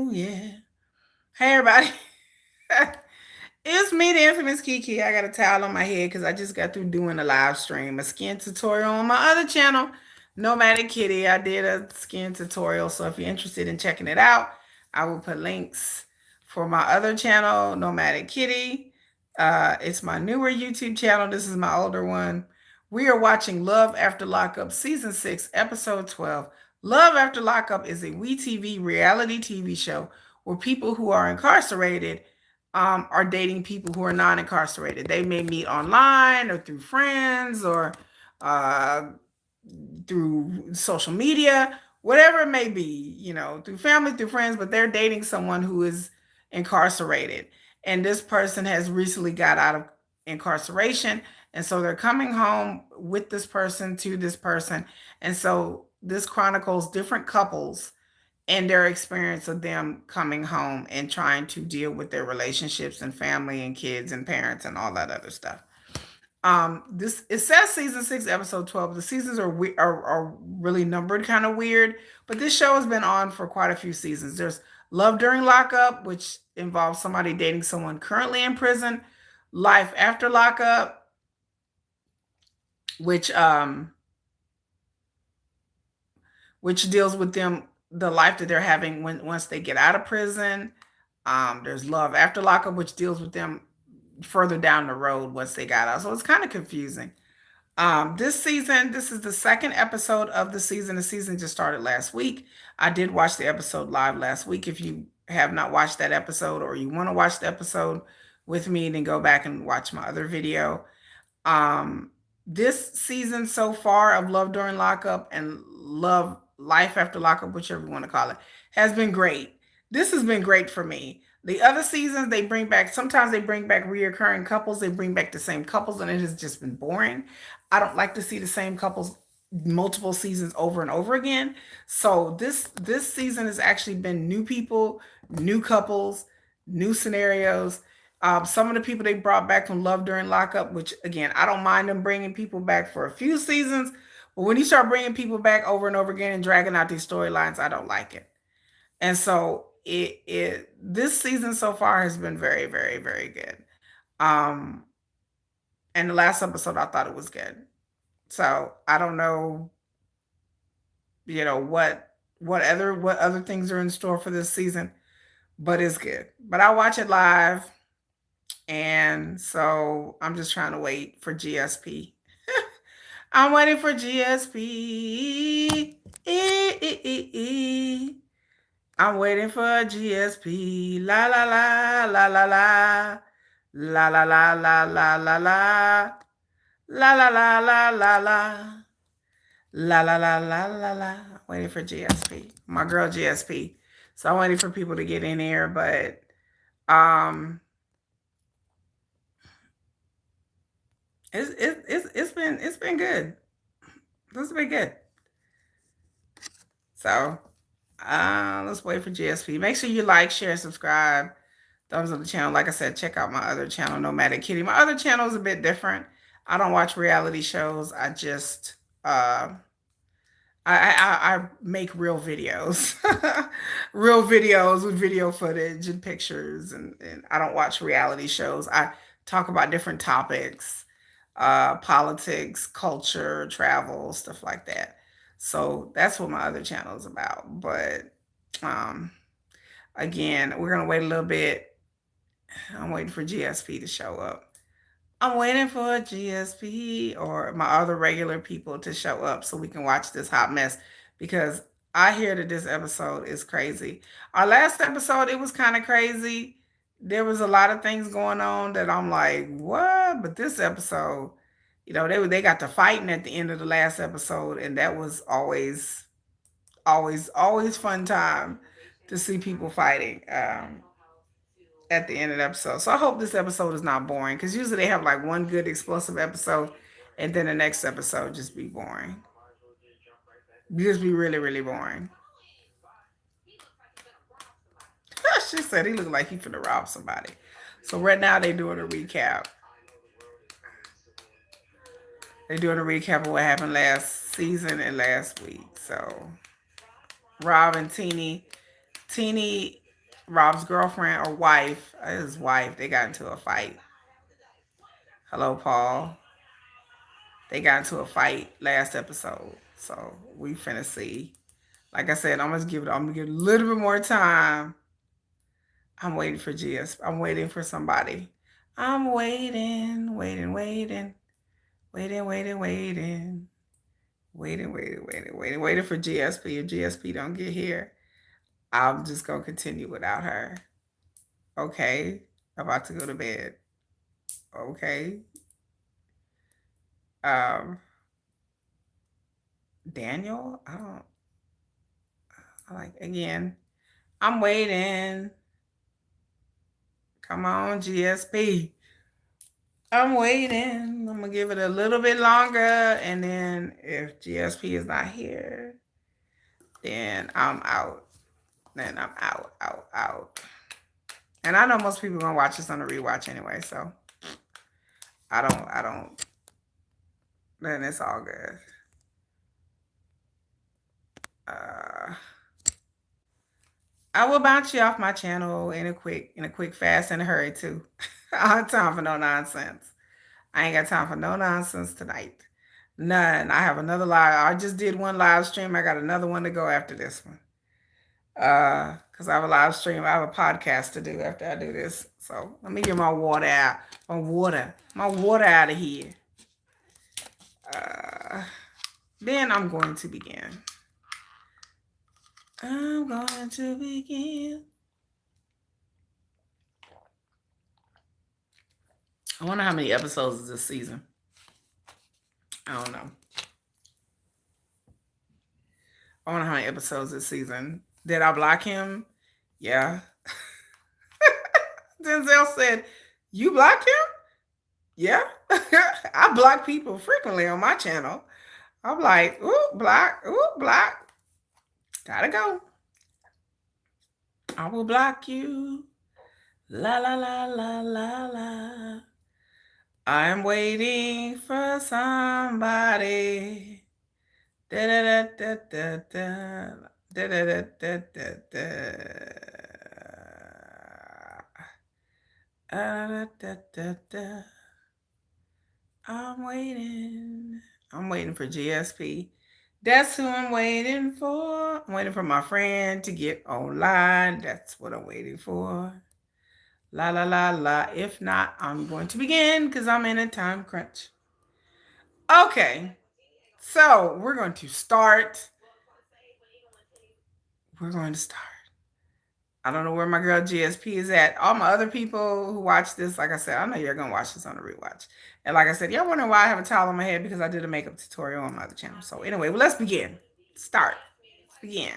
Oh, yeah. Hey, everybody. It's me, the infamous Kiki. I got a towel on my head because I just got through doing a live stream, a skin tutorial on my other channel, Nomadic Kitty. I did a skin tutorial, so if you're interested in checking it out, I will put links for my other channel, Nomadic Kitty. It's my newer YouTube channel. This is my older one. We are watching Love After Lockup, Season 6, Episode 12. Love After Lockup is a WeTV reality TV show where people who are incarcerated are dating people who are non-incarcerated. They may meet online or through friends or uh, through social media, whatever it may be, through family, through friends, but they're dating someone who is incarcerated. And this person has recently got out of incarceration. And so they're coming home with this person to this person. And so this chronicles different couples and their experience of them coming home and trying to deal with their relationships and family and kids and parents and all that other stuff. This it says season 6, episode 12. The seasons are really numbered, kind of weird, but this show has been on for quite a few seasons. There's Love During Lockup, which involves somebody dating someone currently in prison. Life After Lockup, which deals with them, the life that they're having once they get out of prison. There's Love After Lockup, which deals with them further down the road once they got out. So it's kind of confusing. This season, this is the second episode of the season. The season just started last week. I did watch the episode live last week. If you have not watched that episode or you want to watch the episode with me, then go back and watch my other video. This season so far of Love During Lockup and Love Life After Lockup, whichever you want to call it, has been great. This has been great for me. The other seasons, sometimes they bring back reoccurring couples, they bring back the same couples, and it has just been boring. I don't like to see the same couples multiple seasons over and over again. So this season has actually been new people, new couples, new scenarios. Some of the people they brought back from Love During Lockup, which again, I don't mind them bringing people back for a few seasons, but when you start bringing people back over and over again and dragging out these storylines, I don't like it. And so it this season so far has been very, very, very good. Um, and the last episode I thought it was good. So I don't know, what other things are in store for this season, but it's good. But I watch it live, and so I'm just trying to wait for GSP. I'm waiting for GSP. I'm waiting for GSP. La la la la la la. La la la la la la la. La la la la la la. La la la la la la. Waiting for GSP. My girl GSP. So I'm waiting for people to get in here, but it's been good. It's been good. So let's wait for GSP. Make sure you like, share, subscribe, thumbs up the channel. Like I said, check out my other channel, Nomadic Kitty. My other channel is a bit different. I don't watch reality shows. I just I make real videos, real videos with video footage and pictures, and I don't watch reality shows. I talk about different topics, politics, culture, travel, stuff like that. So that's what my other channel is about. But um, again, we're gonna wait a little bit. I'm waiting for GSP to show up. I'm waiting for GSP or my other regular people to show up so we can watch this hot mess because I hear that this episode is crazy. Our last episode, it was kind of crazy. There was a lot of things going on that I'm like, what? But this episode, they got to fighting at the end of the last episode, and that was always, always, always fun time to see people fighting. At the end of the episode. So I hope this episode is not boring because usually they have like one good explosive episode and then the next episode just be boring. Just be really, really boring. She said he looked like he finna rob somebody. So right now they doing a recap. They're doing a recap of what happened last season and last week. So Rob and Teeny Rob's girlfriend or wife, his wife, they got into a fight. Hello, Paul. They got into a fight last episode. So we finna see. Like I said, I'm gonna give it a little bit more time. I'm waiting for GS. I'm waiting for somebody. I'm waiting, waiting, waiting, waiting, waiting, waiting, waiting for GSP. If GSP don't get here, I'm just gonna continue without her. Okay. About to go to bed. Okay. Um, Daniel, I like again. I'm waiting. Come on, GSP. I'm waiting. I'm gonna give it a little bit longer, and then if GSP is not here, then I'm out. Then I'm out, out, out. And I know most people are gonna watch this on the rewatch anyway, so I don't. Then it's all good. Uh, I will bounce you off my channel in a quick, fast, and a hurry too. I don't have time for no nonsense. I ain't got time for no nonsense tonight. None. I have another live. I just did one live stream. I got another one to go after this one. Because I have a live stream. I have a podcast to do after I do this. So let me get my water out. My water out of here. Then I'm going to begin. I'm going to begin. I wonder how many episodes is this season. I don't know. I wonder how many episodes this season. Did I block him? Yeah. Denzel said, "You blocked him?" Yeah. I block people frequently on my channel. I'm like, ooh, block, ooh, block. Gotta go. I will block you. La la la la la la. I'm waiting for somebody. Da da da da da da. Da da da da da da. Da da da da. I'm waiting. I'm waiting for GSP. That's who I'm waiting for. I'm waiting for my friend to get online. That's what I'm waiting for. La la la la. If not, I'm going to begin because I'm in a time crunch. Okay. So we're going to start. We're going to start. I don't know where my girl GSP is at. All my other people who watch this, like I said, I know you're going to watch this on the rewatch. And like I said, y'all wondering why I have a towel on my head because I did a makeup tutorial on my other channel. So anyway, well, let's begin. Start. Let's begin.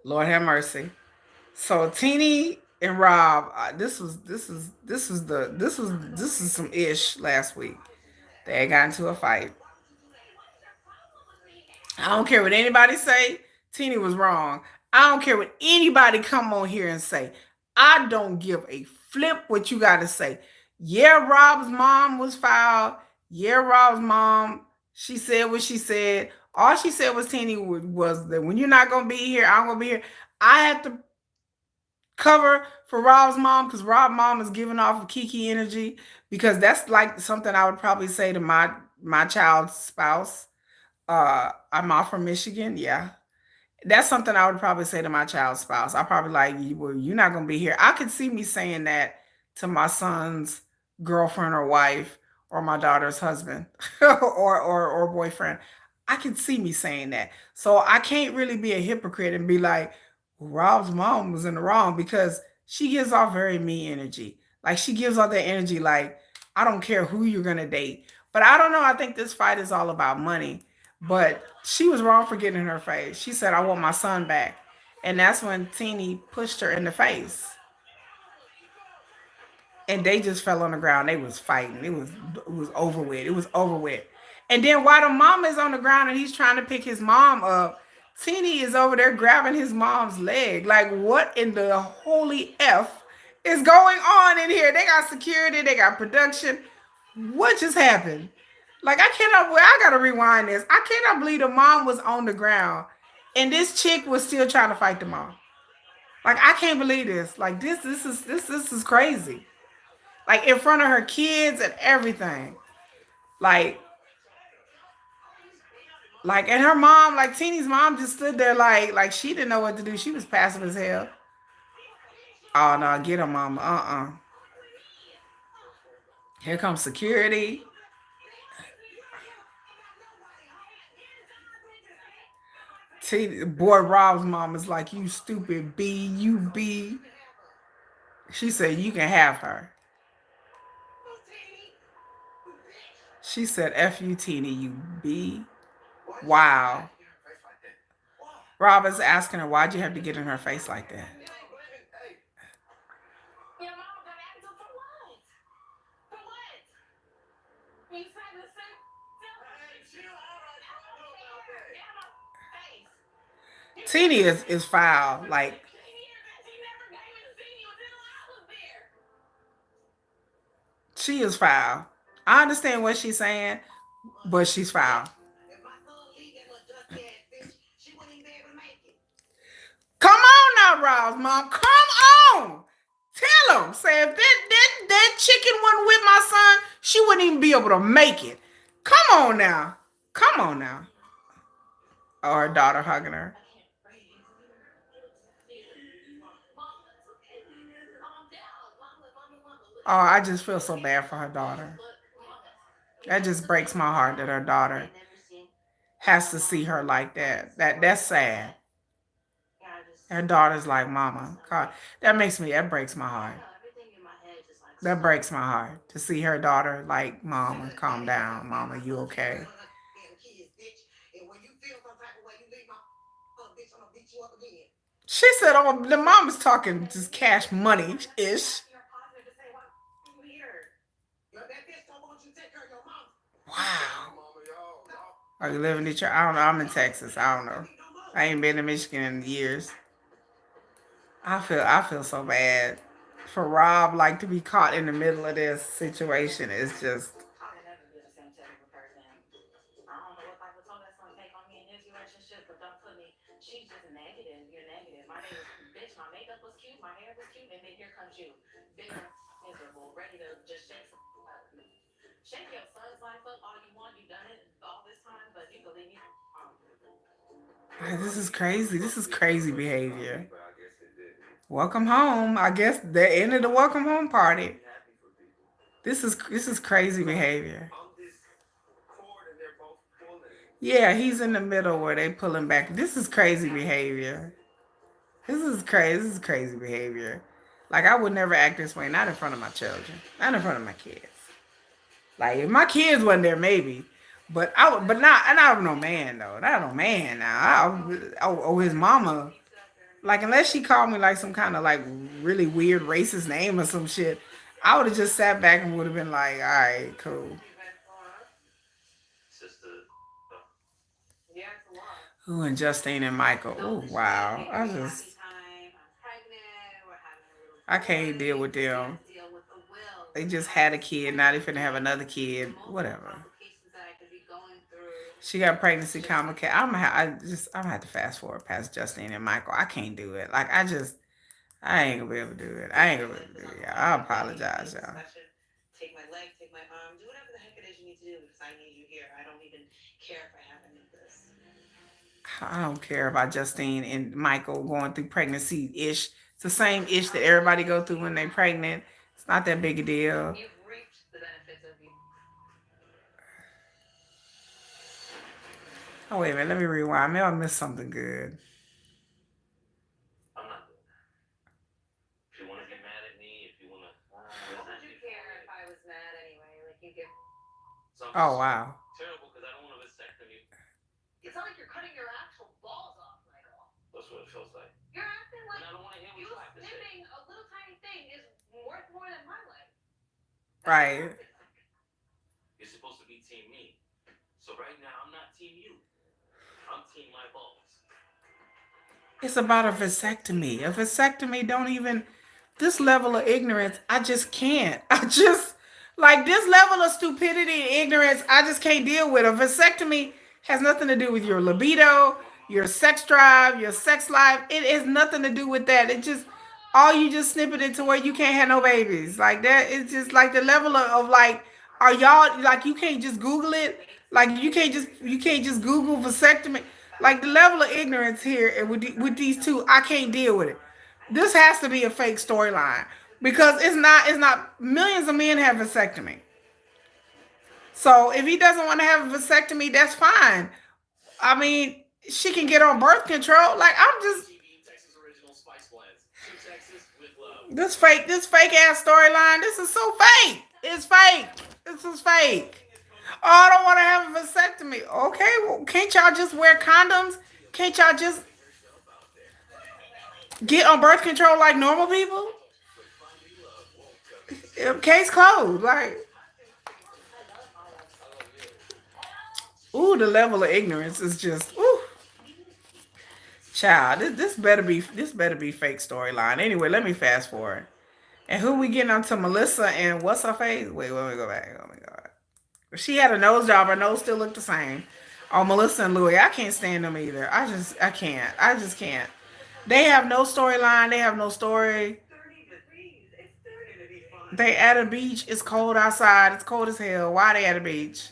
Lord have mercy. So Teeny and Rob, this is some ish last week. They got into a fight. I don't care what anybody say. Teeny was wrong. I don't care what anybody come on here and say. I don't give a flip what you got to say. Yeah, Rob's mom was foul. Yeah, Rob's mom, she said what she said. All she said was Teeny was that when you're not going to be here, I'm going to be here. I had to cover for Rob's mom because Rob's mom is giving off of Kiki energy because that's like something I would probably say to my child's spouse. I'm off from Michigan. Yeah. That's something I would probably say to my child's spouse. I probably like, well, you're not going to be here. I could see me saying that to my son's girlfriend or wife or my daughter's husband or boyfriend. I could see me saying that. So I can't really be a hypocrite and be like, well, Rob's mom was in the wrong because she gives off very me energy. Like she gives off that energy like, I don't care who you're going to date. But I don't know. I think this fight is all about money. But she was wrong for getting in her face. She said, I want my son back. And that's when Teeny pushed her in the face. And they just fell on the ground. They was fighting. It was over with. It was over with. And then while the mom is on the ground and he's trying to pick his mom up, Teeny is over there grabbing his mom's leg. Like, what in the holy F is going on in here? They got security. They got production. What just happened? Like, I gotta rewind this. I cannot believe the mom was on the ground and this chick was still trying to fight the mom. Like I can't believe this. Like this is crazy. Like in front of her kids and everything. Like and her mom, like Teeny's mom just stood there like she didn't know what to do. She was passive as hell. Oh no, get her mama. Here comes security. Boy Rob's mom is like, you stupid B, you B. She said, you can have her. She said, F you, Teeny, you B. Wow. Rob is asking her, why'd you have to get in her face like that? Teeny is foul. Like, she is foul. I understand what she's saying, but she's foul. Come on now, Rob's mom. Come on. Tell him. Say if that chicken wasn't with my son, she wouldn't even be able to make it. Come on now. Come on now. Oh, her daughter hugging her. Oh, I just feel so bad for her daughter. That just breaks my heart that her daughter has to see her like that. That's sad. Her daughter's like, Mama. God, that breaks my heart. That breaks my heart to see her daughter like, Mama, calm down. Mama, you okay? She said, oh, the mom is talking just cash money ish. Wow. Are you living in Detroit? I don't know. I'm in Texas. I don't know. I ain't been to Michigan in years. I feel so bad for Rob, like to be caught in the middle of this situation is just. This is crazy. This is crazy behavior. Welcome home. I guess the end of the welcome home party. This is crazy behavior. Yeah, he's in the middle where they pull him back. This is crazy behavior. This is crazy. This is crazy behavior. Like I would never act this way, not in front of my children, not in front of my kids. Like if my kids wasn't there, maybe. But I would, but not, and I'm no man though. Not no man now. Oh, his mama. Like unless she called me like some kind of like really weird racist name or some shit, I would have just sat back and would have been like, all right, cool. Who and Justine and Michael? Oh wow, I can't deal with them. They just had a kid. Now they finna have another kid. Whatever. She got pregnancy complicated. I'm gonna have to fast forward past Justine and Michael. I can't do it. Like I ain't gonna be able to do it. I ain't gonna be able to do it. Y'all. I apologize, y'all. I don't care about Justine and Michael going through pregnancy ish. It's the same ish that everybody go through when they pregnant. It's not that big a deal. Oh wait a minute, let me rewind. Maybe I missed something good. Oh wow. Right. It's about a vasectomy. A vasectomy don't even this level of ignorance, I just can't. I just like this level of stupidity and ignorance, I just can't deal with. A vasectomy has nothing to do with your libido, your sex drive, your sex life. It has nothing to do with that. It just all you just snip it into where you can't have no babies. Like that, it's just like the level of like, are y'all like you can't just Google it? Like you can't just Google vasectomy. Like the level of ignorance here and with these two, I can't deal with it. This has to be a fake storyline because it's not millions of men have vasectomy. So if he doesn't want to have a vasectomy, that's fine. I mean, she can get on birth control. Like I'm just this fake ass storyline. This is so fake. It's fake. This is fake. Oh, I don't want to have a vasectomy. Okay, well, can't y'all just wear condoms? Can't y'all just get on birth control like normal people? Case closed. Like, ooh, the level of ignorance is just ooh. Child, this better be fake storyline. Anyway, let me fast forward. And who we getting on to Melissa and what's her face? Wait, let me go back. Let me go back. She had a nose job. Her nose still looked the same. Oh, Melissa and Louis, I can't stand them either. I can't. I just can't. They have no storyline. They have no story. They at a beach. It's cold outside. It's cold as hell. Why they at a beach?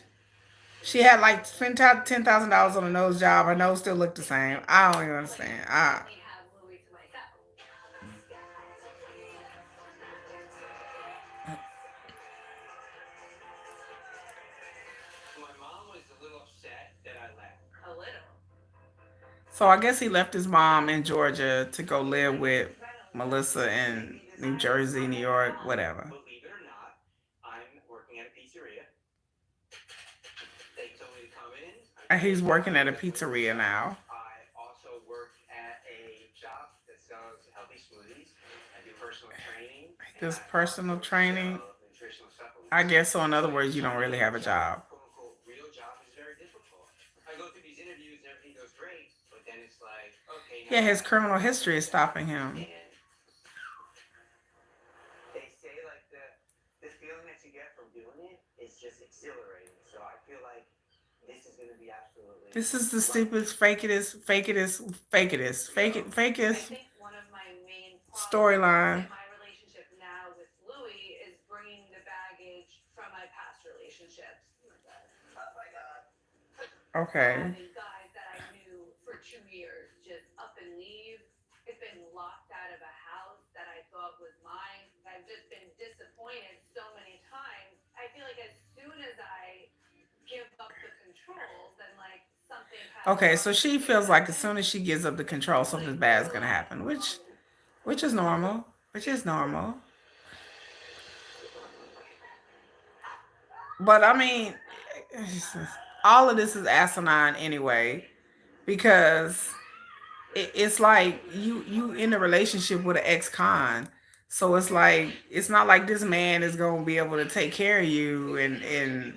She had like spent $10,000 on a nose job. Her nose still looked the same. I don't even understand. So I guess he left his mom in Georgia to go live with Melissa in New Jersey, New York, whatever. And he's working at a pizzeria now. This personal training. I guess so. In other words, you don't really have a job. Yeah, his criminal history is stopping him. This is the stupidest, fakest, fakest, fakest, fakest storyline. Okay. Okay, so she feels like as soon as she gives up the control, something bad is gonna happen, which is normal. Which is normal. But I mean, all of this is asinine anyway because it's like you in a relationship with an ex-con. So it's like it's not like this man is gonna be able to take care of you and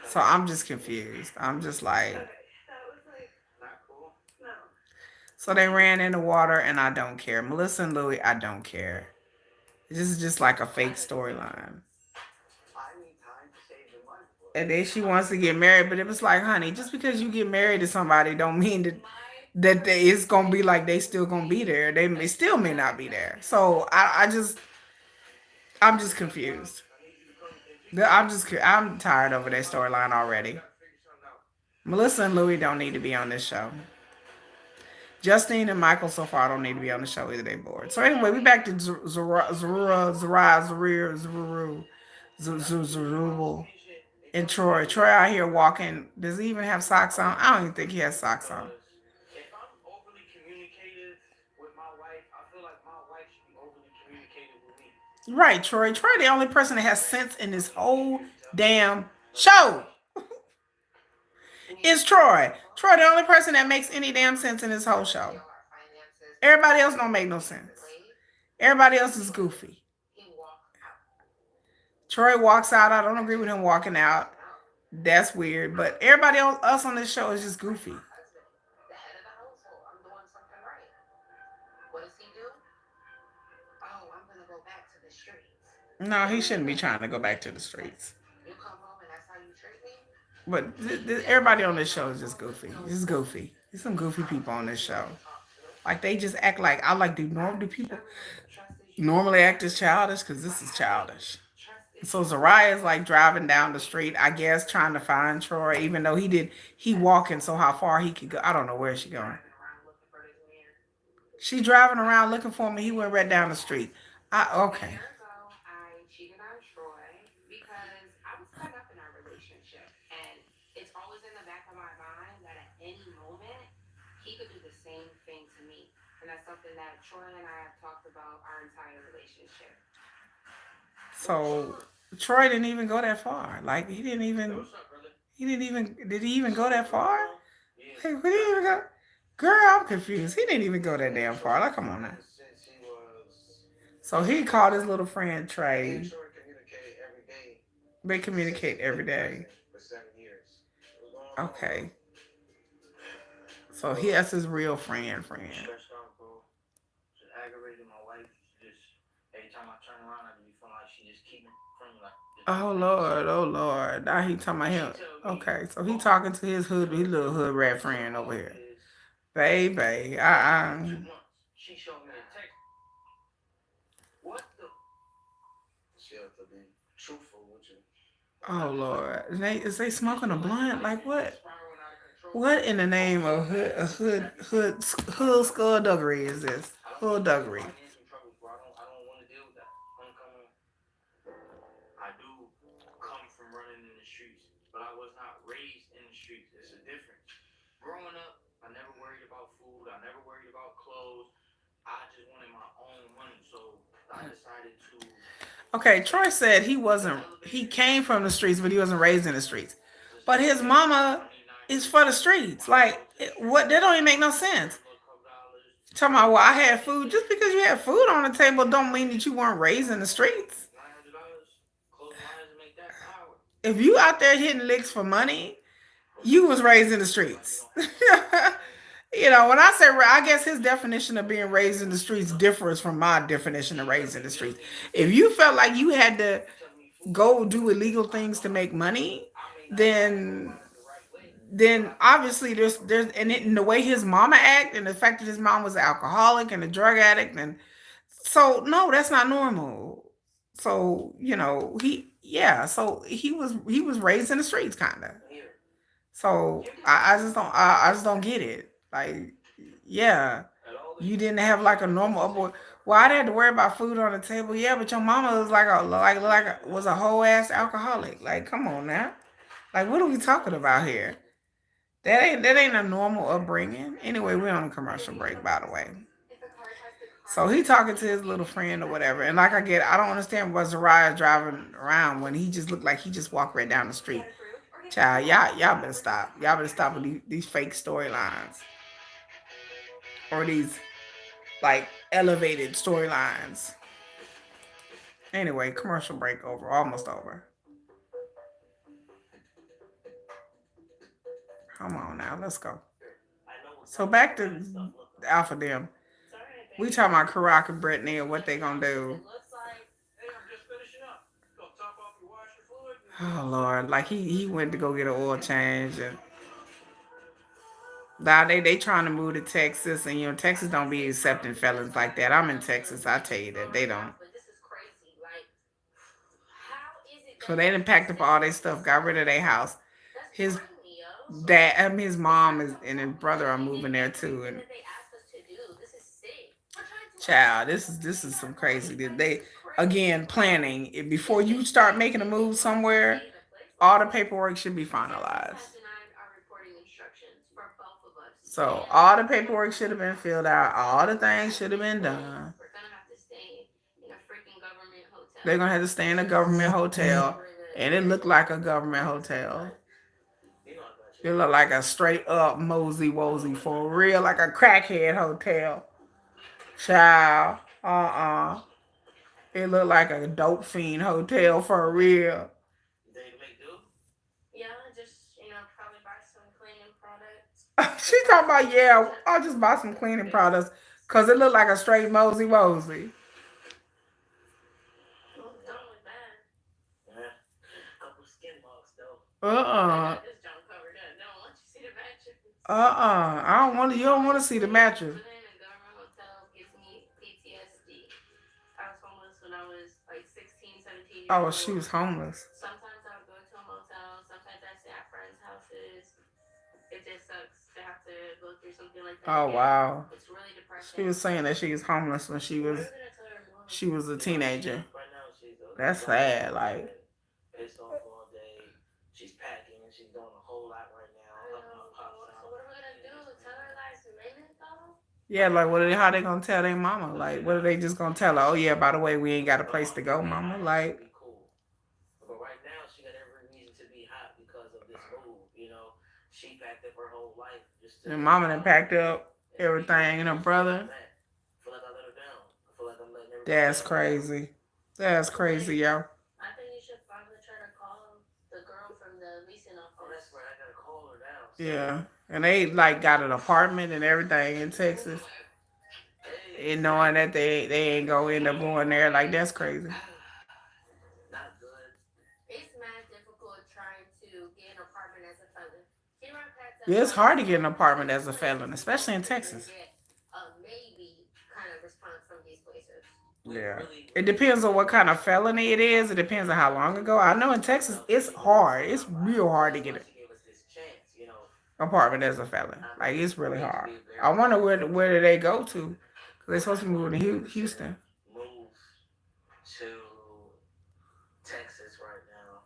so I'm just confused. I'm just like so they ran in the water and I don't care. Melissa and Louis, I don't care. This is just like a fake storyline. And then she wants to get married, but it was like, honey, just because you get married to somebody don't mean it's gonna be like they still gonna be there. They may still may not be there. So I'm just confused. I'm tired of that storyline already. Melissa and Louis don't need to be on this show. Justine and Michael so far don't need to be on the show either. They bored. So anyway, we back to Zuru, Zerubal, and Troy. Troy out here walking. Does he even have socks on? I don't even think he has socks on. Right, Troy. Troy, the only person that has sense in this whole damn show is Troy. Troy, the only person that makes any damn sense in this whole show. Everybody else don't make no sense. Everybody else is goofy. Troy walks out. I don't agree with him walking out. That's weird. But everybody else on this show is just goofy. No, he shouldn't be trying to go back to the streets. But everybody on this show is just goofy. Just goofy. There's some goofy people on this show. Like they just act like I like do people normally act as childish because this is childish. So Zariah's like driving down the street, I guess, trying to find Troy, even though he walking, so how far he could go. I don't know where she going. She driving around looking for him. He went right down the street. Okay. So Troy didn't even go that far. Like he didn't even did he even go that far? Like, where did he even go? Girl, I'm confused. He didn't even go that damn far. Like, come on now. So he called his little friend Trey. They communicate every day. Okay. So he has his real friend. Oh Lord, oh Lord. Now he talking about him. Okay, so he talking to his little hood rat friend over here. Baby, oh Lord. Is they smoking a blunt? Like what? What in the name of hood skullduggery is this? Skullduggery. Okay, Troy said he came from the streets, but he wasn't raised in the streets. But his mama is for the streets. Like, what? That don't even make no sense. Talking about, well, I had food. Just because you had food on the table don't mean that you weren't raised in the streets. If you out there hitting licks for money, you was raised in the streets. When I say, I guess his definition of being raised in the streets differs from my definition of raised in the streets. If you felt like you had to go do illegal things to make money, then obviously and the way his mama act and the fact that his mom was an alcoholic and a drug addict, and so no, that's not normal. So so he was raised in the streets kind of. So I just don't get it. Like, yeah, you didn't have like a normal upward. Well, I didn't have to worry about food on the table. Yeah, but your mama was was a whole ass alcoholic. Like, come on now. Like, what are we talking about here? That ain't a normal upbringing. Anyway, we're on a commercial break, by the way. So he talking to his little friend or whatever, and like I don't understand why Zariah driving around when he just looked like he just walked right down the street. Child, y'all better stop. Y'all better stop with these fake storylines or these like elevated storylines. Anyway, commercial break over, almost over. Come on now, let's go. So back to Alpha Dem. We talking about Karak and Brittany and what they gonna do. Oh Lord, like he went to go get an oil change, and now they trying to move to Texas, and Texas don't be accepting felons like that. I'm in Texas, I tell you that they don't. So they done packed up all their stuff, got rid of their house. His his mom and his brother are moving there too, and child, this is some crazy. They again planning before you start making a move somewhere. All the paperwork should be finalized. So all the paperwork should have been filled out. All the things should have been done. They're gonna have to stay in a government hotel, and it looked like a government hotel. It looked like a straight up mosey wosey for real, like a crackhead hotel. Child, it looked like a dope fiend hotel for real. She talking about, yeah, I'll just buy some cleaning products because it looked like a straight mosey wosey. Uh-uh. I don't want to. You don't want to see the mattress. Living in a government hotel gives me PTSD. I was homeless when I was like 16, 17 years Oh, she old. was homeless. Sometimes I would go to a motel. Sometimes I stay at friends' houses. It just sucks to have to go through something like that Oh again. wow. It's really She was depressing. saying that she was homeless when What are we gonna tell her mom? she was a You know, teenager. right now she's That's got home sad. from work Like and pissed off all day. She's packing and she's doing a whole lot right now. I know. So what are we gonna do? Tell her that it's minute though? yeah, like how they gonna tell their mama? Like what are they just gonna tell her? Oh yeah, by the way, we ain't got a place to go, mama. Like Be cool. But right now, she got every reason to be hot because of this move. You know, she packed up her whole life just to and move mama done out packed here, up and to be here. everything and her Now she brother. feels bad. I feel like I let her down. I feel like I'm letting everybody That's else down. crazy. That's I crazy, think yo. I think you should probably try to call the girl from the leasing office. Oh, that's right. I gotta call her now. Yeah. So, And they like got an apartment and everything in Texas. hey, And knowing that they ain't gonna end up going there, like that's crazy. not good. It's mad difficult trying to get an apartment as a felon. T-Rock had to Yeah, it's apply hard to to get an so apartment many as a felon, places before especially in he could even Texas. get a maybe kind of response from these places. We Yeah. really, It really depends on what kind of felony it is. It depends on how long ago. I know in Texas it's hard. It's real hard to get an she gave us this chance, you know. apartment as a felon. I'm Like it's really going to hard. be I very wonder honest with you. where do they go to? Cause they're supposed to be I moving wouldn't to even consider Houston. move to Texas right now.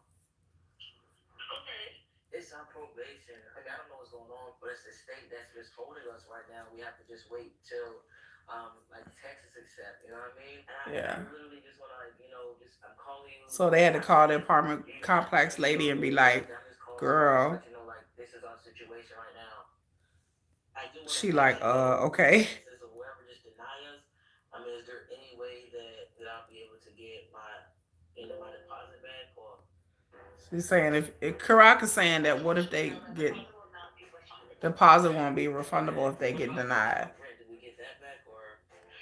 Okay. It's on probation. I mean, I don't know what's going on, but it's the state that's just holding us right now. We have to just wait till like Texas accept, you know what I mean? And I Yeah. literally just wanna like, you know, just I'm calling you. So they had to I know call the you apartment you complex you lady know and be me, like, I'm just calling you just girl. let you know like this is our situation right now. I do want to She like, ask you though, okay. since this or whoever just deny us, I mean, is there any way that I'll be able to get my, you know, my deposit back or She's saying if Karak is saying that what if they get deposit won't be refundable if they what get about the denied. extra rent? Do we get that back or?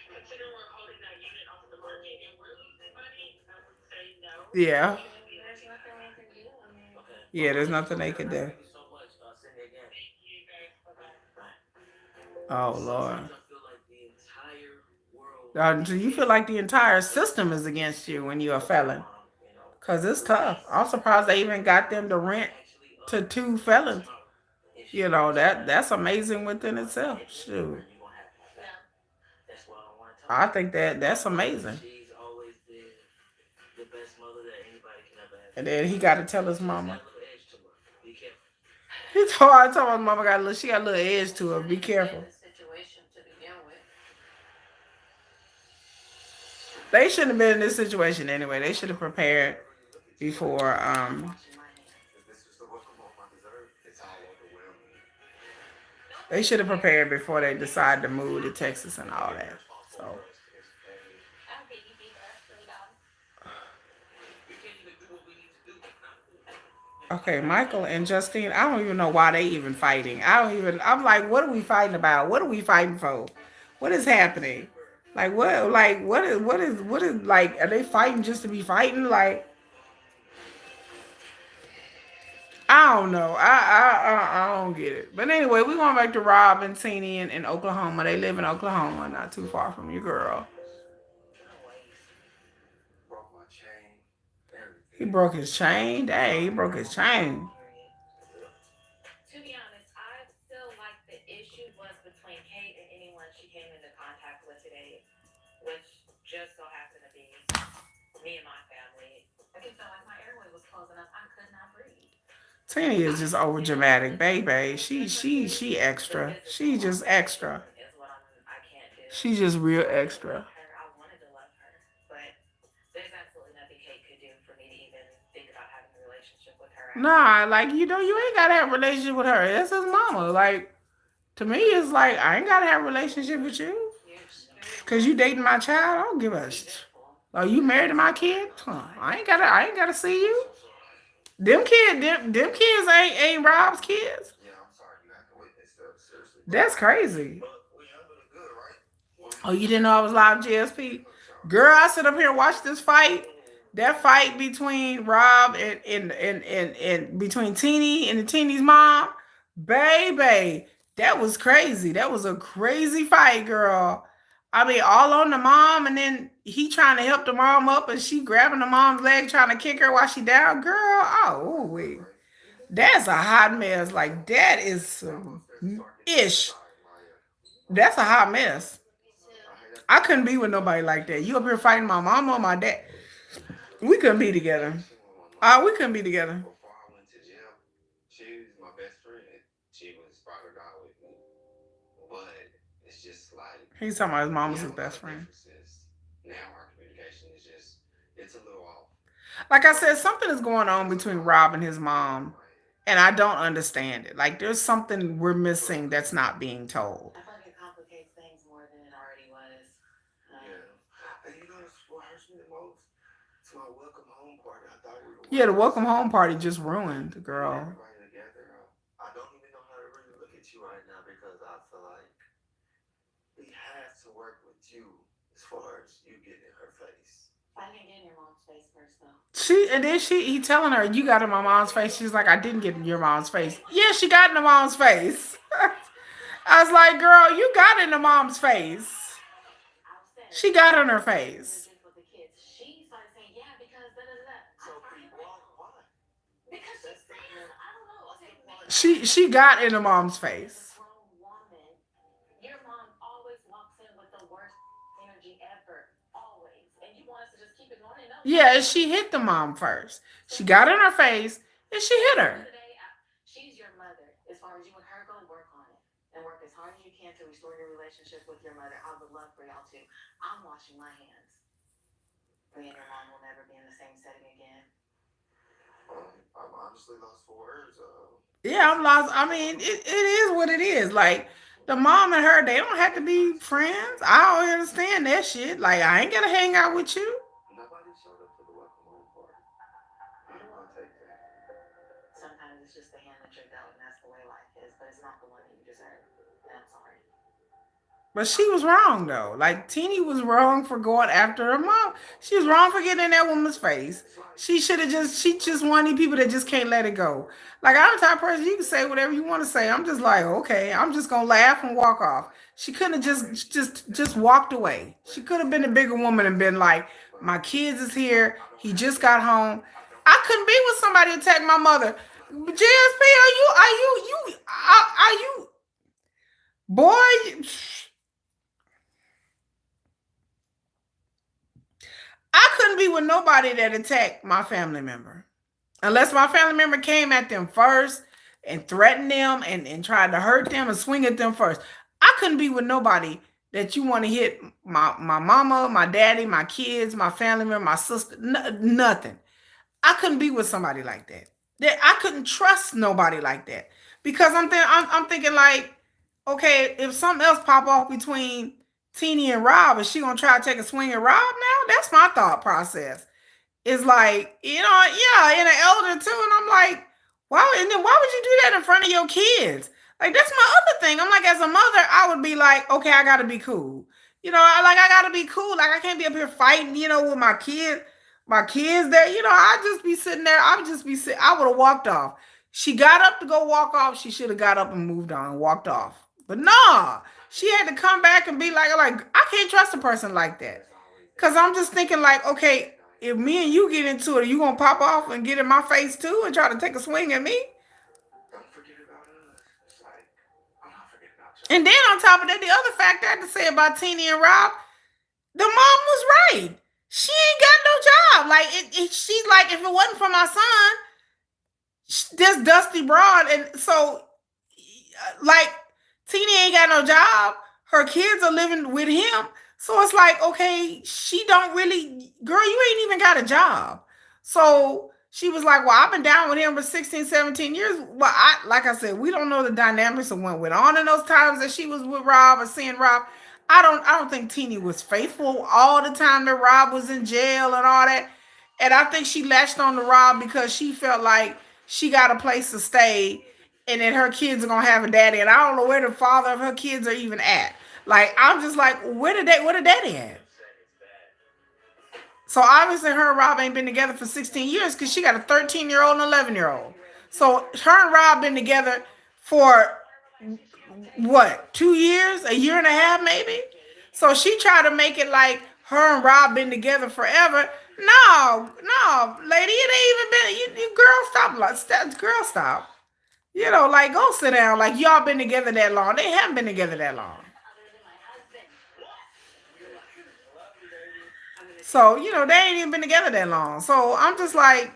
Consider we're holding that unit off the market and we're losing money. I would say no. Yeah. There's nothing we can do. I mean, okay. Yeah, there's Well, nothing they fair could enough. do. Thank you so much, Cindy, again. Thank you guys. Bye bye. Oh Lord. Sometimes I feel like the entire world is Do you feel against like me. the entire But system is against you when you're a okay, felon? mom, you know, Cause it's tough. please I'm surprised they even got them to I'm rent actually to up two felons. tomorrow. If she You know, wants to, that's amazing you within know what, itself. hit me up Shoot. and you're gonna have to have that. That's what I want to tell I her. think that's Mother, amazing. she's always been the best mother that anybody can ever ask And for. then he got to tell his She just mama. got a little edge to her. Be careful. I told my mama she got a little edge We to her. shouldn't Be even be in careful. this situation to begin with. They shouldn't have been in this situation anyway. They should have prepared before I'm washing my hands. Is this just the welcome of my dessert? It's all overwhelming. they should have prepared before they decide to move to Texas and all Being that. responsible So first is a I'll get you beat up really loud. We can't even do what we need to do. okay, Michael and Justine, I don't even know why they even fighting. I don't even I'm like, what are we fighting about? What are we fighting for? What is happening? What is like are they fighting just to be fighting? Like I don't know. I don't get it. But anyway, we going back to Rob and Teeny in Oklahoma. They live in Oklahoma, not too far from your girl. broke my chain, He everything. broke his chain. Dang, he broke his chain. To be honest, I feel like the issue was between Kate and anyone she came into contact with today, which just so happened to be me and my family. I just felt like my airway was closing up. I could not breathe. Teeny is I just over understand all dramatic, the things baby. being said for Kate. She The extra. physical She just extra. altercation is what I can't do. She just real I do love extra. her. I wanted to love her, but there's absolutely nothing Kate could do for me to even think about having a relationship with her after. Nah, like you ain't gotta have a relationship with her. That's his mama. Like to me, it's like I ain't gotta have a relationship with you. Cause you dating my child, I don't give a. Oh, you married to my kid? Huh? I ain't gotta see I'm you. so sorry. Them kids ain't Rob's kids. Yeah, I'm sorry you have to witness that, seriously. That's crazy. But we handled it good, right? What we Oh, you do? didn't know I was live GSP? Look, Sean. Girl, I sit up here and watch this fight. That fight between Rob and between Teeny and the Teeny's mom, baby. That was crazy. That was a crazy fight, girl. I mean, all on the mom, and then he trying to help the mom up, and she grabbing the mom's leg, trying to kick her while she down. Girl, oh, wait. Right? That's a hot mess. Like, that is I some almost there to start getting ish. outside, Maya. That's a hot mess. Me too. I hate after I a couldn't be loss, with you nobody know, like that. You up here fighting my mama or my dad. We couldn't be together. especially when my mom, We couldn't be together. before I went to jail, she was my best friend. She was ride or die with me. But it's just like He's talking about his mom we was his have a lot best of friend. differences. Now our communication is just it's a little off. Like I said, But something is going on there's a between lot Rob and that his be going through mom, my head. and I don't understand it. Like there's something we're So missing that's not being told. I feel like it complicates things more than it already was. yeah. And you know what hurts me the most? It's my welcome home party. I thought we were Yeah, one the welcome person. home party just ruined the With girl. everybody together. I don't even know how to really look at you right now because I feel like we have to work with you as far as you getting in her face. I didn't get in your mom's face first, though. She and then he telling her, "You got in my mom's face." She's like, "I didn't get in your mom's face." Yeah, she got in the mom's face. I was like, "Girl, you got in the mom's face." I said, She got in her let's get face. religious with the kids. She started saying, yeah, because da da da da. I So started why? like, Why? because she's That's the saying, point. I don't know. What's Okay, the point? She got in the mom's as a face. grown woman, your mom always walks in with the worst energy ever. Always. And you want us to just keep ignoring it? No, you Yeah, gotta and tell us she what hit it the is. mom first. So She got in her at face and she hit the end of her. the day, she's your mother. As far as you and her go, work on it. And work as hard as you can to restore your relationship with your mother. I would love for y'all to. I'm washing my hands. Me and your mom will never be in the same setting again. I'm honestly lost for words. Yeah, I'm lost. I mean, it is what it is. Like the mom and her, they don't have to be Nobody showed up to friends. the I don't understand that shit. Like I ain't gonna hang out with you. nobody showed up to the welcome home party. How do I take that? Sometimes it's just the hand that you're dealt, and that's the way life is, but it's not the one that you deserve. And I'm sorry. But she was wrong though. Like Teeny was wrong for going after her mom. She was wrong for getting in that woman's face. It's like She should have just. She just one of these people that just can't let it go. Like I'm the type of person you can say whatever you want to say. I'm just like okay. I'm just gonna laugh and walk off. She couldn't have just walked away. She could have been a bigger woman and been like, my but kids is here. I don't He have just to. got home. I don't I have couldn't to. be with somebody attack my mother. JSP, are you boy? I couldn't be with nobody that attacked my family member. Unless my family member came at them first and threatened them and tried to hurt them and swing at them first. I couldn't be with nobody that you want to hit my mama, my daddy, my kids, my family member, my sister, nothing. I couldn't be with somebody like that. That I couldn't trust nobody like that because I'm thinking like, okay, if something else pop off between Teeny and Rob, is she gonna try to take a swing at Rob now? That's my thought process. It's like, yeah, and an elder too. And I'm like, why? And then why would you do that in front of your kids? Like, that's my other thing. I'm like, as a mother, I would be like, okay, I gotta be cool. I gotta be cool. Like, I can't be up here fighting, with my kids there. I just be sitting there. I would just be sitting. I would have walked off. She got up to go walk off. She should have got up and moved on and walked off. But nah, she had to come back and be like, I can't trust a person like that. There's always Cause that I'm just thinking like, okay, midnight if me and cry. you get into it, you gonna pop off and get in my face too and try to take a swing at me? Don't forget about us. It's like I'm not forgetting about And y'all. then on top of that, the other factor I had to say about Teeny and Rob, the mom was right. She ain't got no job. Like she's like, if it wasn't for my son, this Dusty Broad, and so like Tina ain't got no job. Her kids are living with him. So it's like, okay, she don't really, girl, you ain't even got a job. So she was like, well, I've been down with him for 16, 17 years. Well, like I said, we don't know the dynamics of what went on in those times that she was with Rob or seeing Rob. I don't think Teeny was faithful all the time that Rob was in jail and all that. And I think she latched on to Rob because she felt like she got a place to stay and then her kids are gonna have a daddy. And I don't know where the father of her kids are even at. Like I'm just like, where did daddy at? So obviously her and Rob ain't been together for 16 years because she got a 13-year-old and 11-year-old. So her and Rob been together for what, 2 years, a year and a half, maybe. So she tried to make it like her and Rob been together forever. No, no, lady, it ain't even been. You girl, stop, girl, stop. Like go sit down. Like y'all been together that long. They haven't been together that long. So they ain't even been together that long. So I'm just like,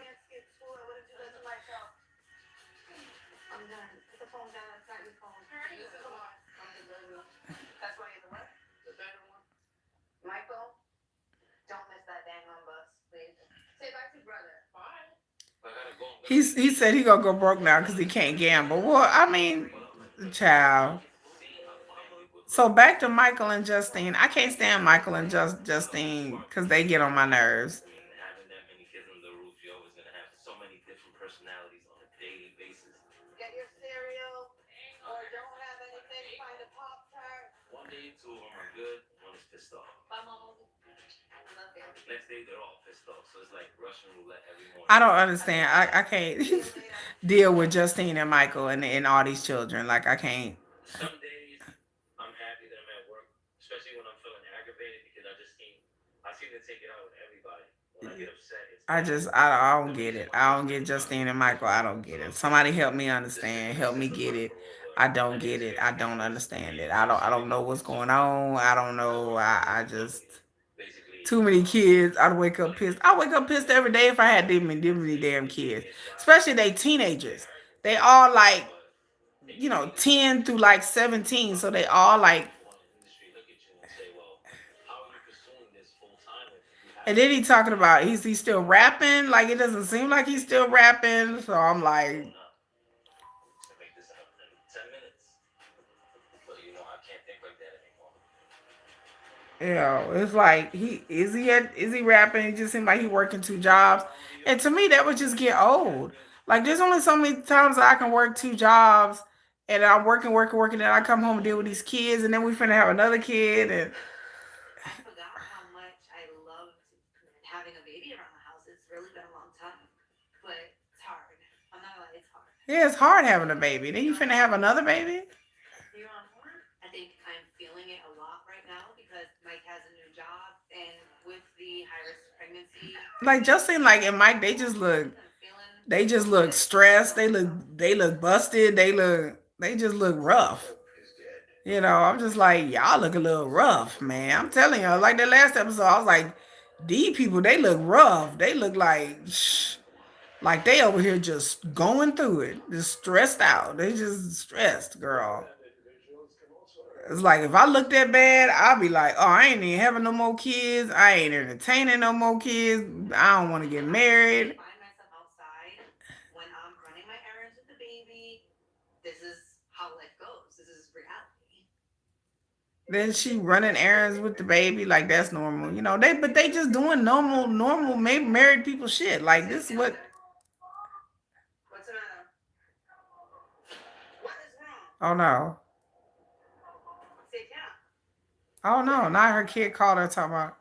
he said he gonna go broke now because he can't gamble. Well, I mean, child. So back to Michael and Justine. I can't stand Michael and Justine because they get on my nerves. Having that many kids under the roof, you're always gonna have so many different personalities on a daily basis. Get your cereal, or don't have anything. Find a Pop Tart. One day, two of them are good. One is pissed off. Bye, Mama. Next day, they're all pissed off. So it's like Russian roulette every morning. I don't understand. I can't deal with Justine and Michael and all these children. Like I can't. Some days I'm happy that I'm at work, especially when I'm feeling aggravated because I seem to take it out with everybody. When I get upset, it's I don't get it. I don't get Justine and Michael. I don't get it. Somebody help me understand. Help me get it. I don't get it. I don't understand it. I don't know what's going on. I don't know. I just too many kids. I'd wake up pissed. I wake up pissed every day if I had them many damn kids. Especially they teenagers. They all like 10 through like 17. So they all like. And then he talking about he still rapping. Like it doesn't seem like he's still rapping. So I'm like, make this happen in 10 minutes. But I can't think like that anymore. it's like is he rapping? It just seems like he working two jobs. And to me, that would just get old. Like there's only so many times that I can work two jobs, and I'm working, working, working, and I come home and deal with these kids, and then we finna have another kid, and yeah, it's hard having a baby. Then you finna have another baby. Like Justin, like and Mike, they just look stressed. They look busted. They just look rough. I'm just like y'all look a little rough, man. I'm telling you, like the last episode, I was like, these people they look rough. They look like they over here just going through it, just stressed out. They just stressed, girl. It's like if I look that bad, I'll be like, oh, I ain't even having no more kids. I ain't entertaining no more kids. I don't want to get married. Then she running errands with the baby, like that's normal. But they just doing normal, maybe married people shit. Like this is what. Oh no. Oh no, not her kid called her talking about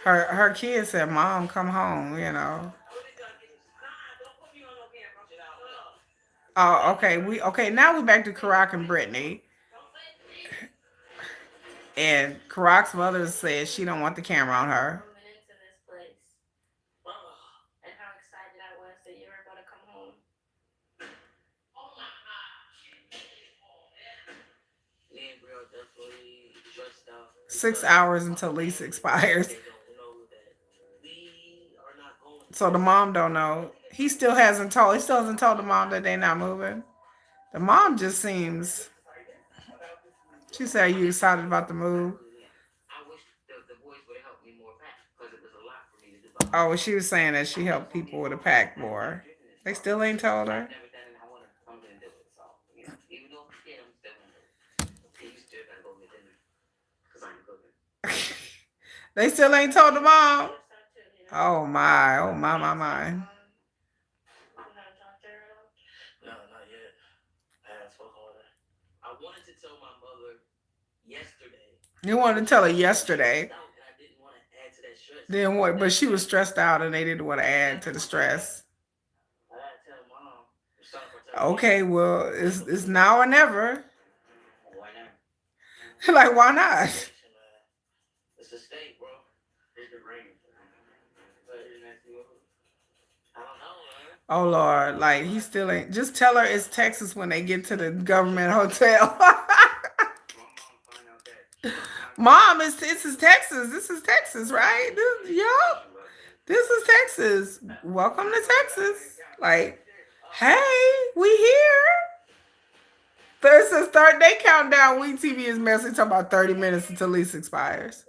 her kid said, "Mom, come home." Oh, okay. We now we back to Karak and Brittany. And Karak's mother says she don't want the camera on her. Me and Brie are definitely stressed out 6 hours until lease expires. they don't know that we are not going So the mom don't know. He still hasn't told the mom that they're not moving. The mom just seems. She said, "Are you excited about the move?" yet. I wish the boys would have helped me more back because it was a lot for me to do by Oh, well, myself. she was saying that she helped people with a pack more. They still ain't told I've her. never done it. I'm gonna do it. So even though I'm scared, I'm still gonna do it. And you still gotta go get dinner because I'm cooking. They still ain't told the mom. Oh my! Oh my! No, not yet. I haven't spoken with her. I wanted to tell my mother yesterday, You wanted to but tell her I was so stressed yesterday. out that I didn't want to add to that stress. Then what? But That she was night, stressed out, and they didn't want to I add got to to the my bed. stress. I had to tell mom. I'm sorry for telling Okay, well, it's now or never. Why not? Like, why not? Probation, man. It's a state, bro. It could rain. But isn't that too old? I don't know, man. Oh Lord, like he still ain't. Just tell her it's Texas when they get to the government hotel. My mom find out that my Mom, this is Texas. This is Texas, right? she Yup. love me. This is Texas. Welcome to Texas. Like, Oh, hey, we here. There's a start day countdown. We TV is messing talking about 30 minutes until lease expires.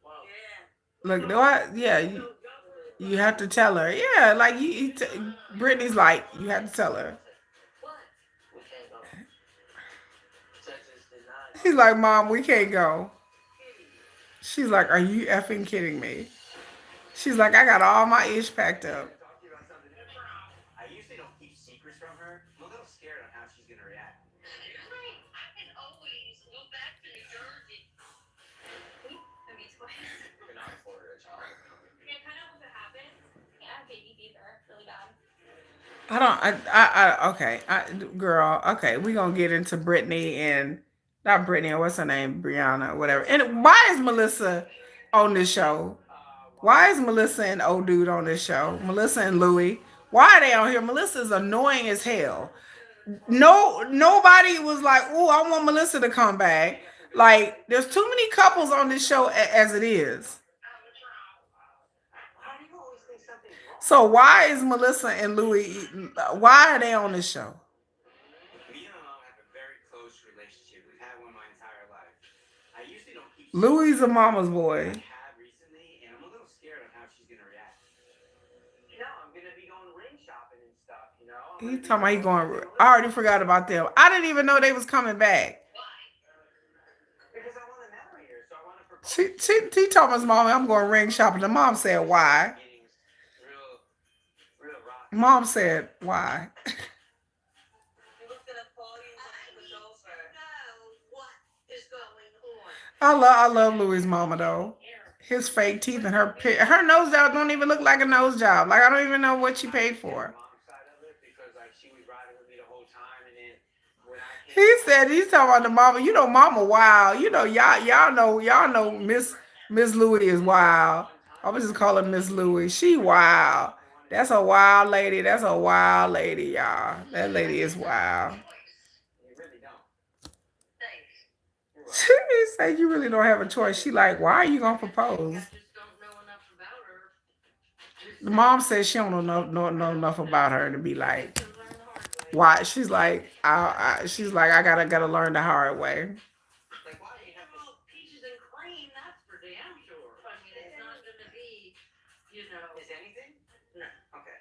wow. Look, what? Yeah, you have to tell her. Yeah, like Brittany's like, you have to tell her. What? We can't go. Texas did not. He's like, Mom, we can't go. She's like, are you effing kidding me? She's like, I got all my ish packed up. Talk to you about something. I usually don't keep secrets from her. I'm a little scared on how she's gonna react. Excuse me? I can always go back to New Jersey. I mean, twice. You're not Florida, child. Yeah, kind of what happened. Yeah, baby fever, really bad. I don't. Okay. Girl. Okay, we gonna get into Brittany and not Brittany. What's her name? Brianna. Whatever. And why is Melissa on this show? Why is Melissa and old dude on this show? Melissa and Louie. Why are they on here? Melissa's annoying as hell. No, nobody was like, "Oh, I want Melissa to come back." Like, there's too many couples on this show as it is. How do you always think something's wrong? So why is Melissa and Louie? Why are they on this show? Me and my mom have a very close relationship. We've had one my entire life. I usually don't keep Louie's secrets. a mama's I boy. have recently, and I'm a little scared on how she's gonna react. I'm gonna be going ring shopping and stuff. I'm He gonna be talking about he going to see going. I Melissa. already forgot about them. I didn't even know they was coming back. Because I want to marry her, so I want to She propose to her. she, she told his mom, I'm going ring shopping. The mom said, why? Getting real rocky. Mom said, why? He was gonna call you when he was over. Know what is going on. I love Louis' mama though. His fake teeth and her nose job don't even look like a nose job. Like I don't even know what she paid for. Mom's side of it because like she was riding with me the whole time, and then when I came He home, said he's talking about the mama. You know, mama wild. You know, y'all know Miss Louis is wild. I was just calling Miss Louis. She wild. That's a wild lady. That's a wild lady, y'all. That lady is wild. you really don't. Thanks. You're She welcome. said you really don't have a choice. She like, why are you gonna propose? I just don't know enough about her. Just The saying. mom says she don't know enough about her to be You like, can learn the hard way. why? She's like, I gotta learn the hard way. Like, why do you have to? Peaches and cream, that's for damn sure. I mean, it's not gonna be, Is anything? No. Okay.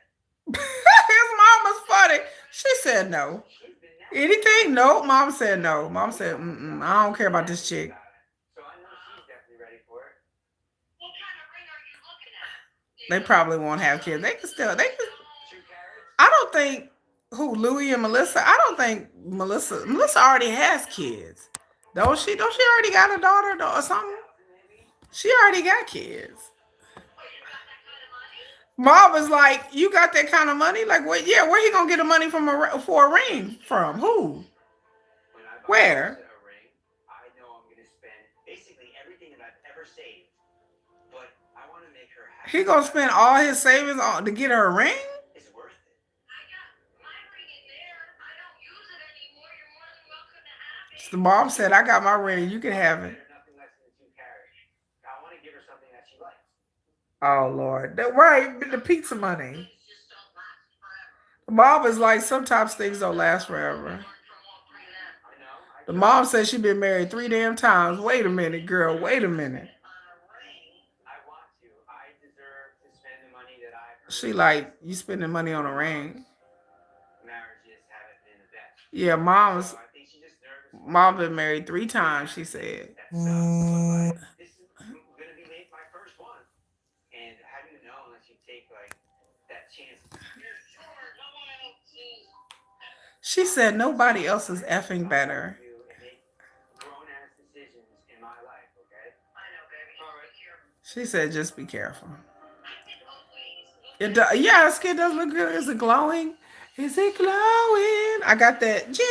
His mom was funny. She said no. She's been nasty. Anything? No. Mom said no. Mom said, I don't care about this Nasty chick. about it. So I know she's definitely ready for it. What kind of ring are you looking at? They probably won't have kids. They can. 2 carats? I don't think who Louis and Melissa. I don't think Melissa already has kids. Don't she already got a daughter or something? 2,000 maybe? She already got kids. Oh, you got that kind of money? Mom was like, "You got that kind of money? Like, what? Yeah, where he gonna get the money for a ring from? Who? When I buy Where? Melissa a ring, I know I'm gonna spend basically everything that I've ever saved. But I want to make her He happy. gonna spend all his savings on to get her a ring?" It's worth it. I got my ring in there. I don't use it anymore. You're more than welcome to have The it. mom said, "I got my ring. You can have it." Nothing less than 2 carats. I want to give her something that she likes. Oh Lord, right? The pizza money. Things just don't last forever. The mom is like, sometimes things don't last forever. Learn from all 3 of them. I know. I The try. mom said she been married 3 damn times. Wait a minute, girl. Wait a minute. On a ring. I want to. I deserve to spend the money that I've She earned. like, you spending money on a ring? Marriages haven't been the best. Yeah, So I think she's just nervous for mom me. been married 3 times. She said. That sucks. But like, this is gonna be my first one. And how do you know unless you take like that chance? You're sure no one else is. She said nobody else is I effing better. do and make grown ass decisions in my life, okay? I know, baby. All right. Here. She said just be careful. I can always look It at yeah, her skin does look good. Is it glowing? Is it glowing? I got that gin.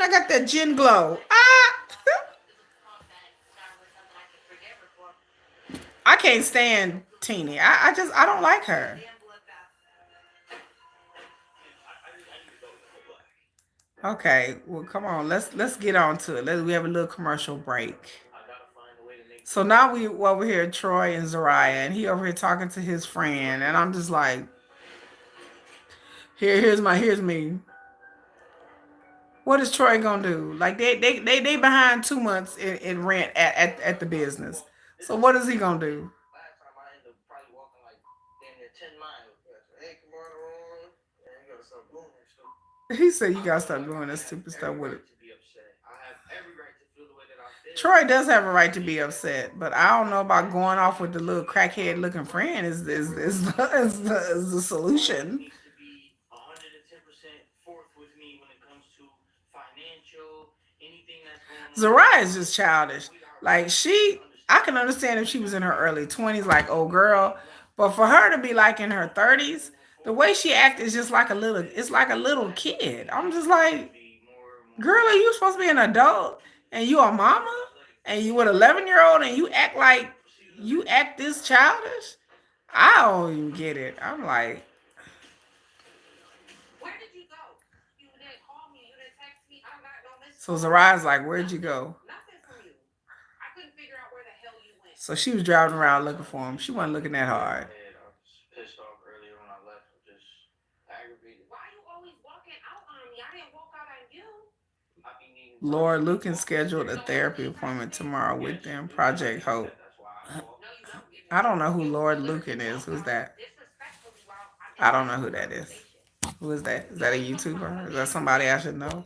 I got that gin glow. Ah, I can't stand Teeny. I don't like her. Okay, well, come on. Let's get on to it. We have a little commercial break. I gotta find a way to make So now we over here, Troy and Zariah, and he over here talking to his friend, and I'm just like, here's me. What is Troy gonna do? Like they behind 2 months in rent at the business. this So is what is he gonna do? last time I ended up probably walking like damn near 10 miles. Hey, come on, yeah, you gotta stop doing that stupid. He said you I gotta feel stop like doing I that have stupid stuff every with it. right to be upset. I have every right to feel the way that I feel. Troy does have a right to be Anything that upset, but I don't know about going off with the little crackhead looking friend is the always solution. needs to be 110% forth with me when it comes to financial, anything that's going on in Zariah my is just life. childish. We are Like mutually I can understanding. understand if she We was got in her money. early We 20s, got like old bills. We girl, got rent. but for her to be like in her And we're 30s, moving the way forward. she acts is just like a It's little. been It's like a the little last kid. 2 years I'm have just just gotten to like, be more and more girl, are you supposed to be an adult and you a mama and you an 11-year-old and you act like you act this childish? I don't even get it. I'm like, so Zariah's like, where'd you go? So she was driving around looking for him. She wasn't looking that clear in my hard. head. I was pissed off earlier when I left. I'm just aggravated. I be needing time Lord to Lucan talk to scheduled a certain therapy people. appointment tomorrow with Yes, them. you know that Project being Hope. said, that's why I called. I don't know who Lord Lucan is. Who's that? I don't know who that is. Who is that? Is that a YouTuber? Is that somebody I should know?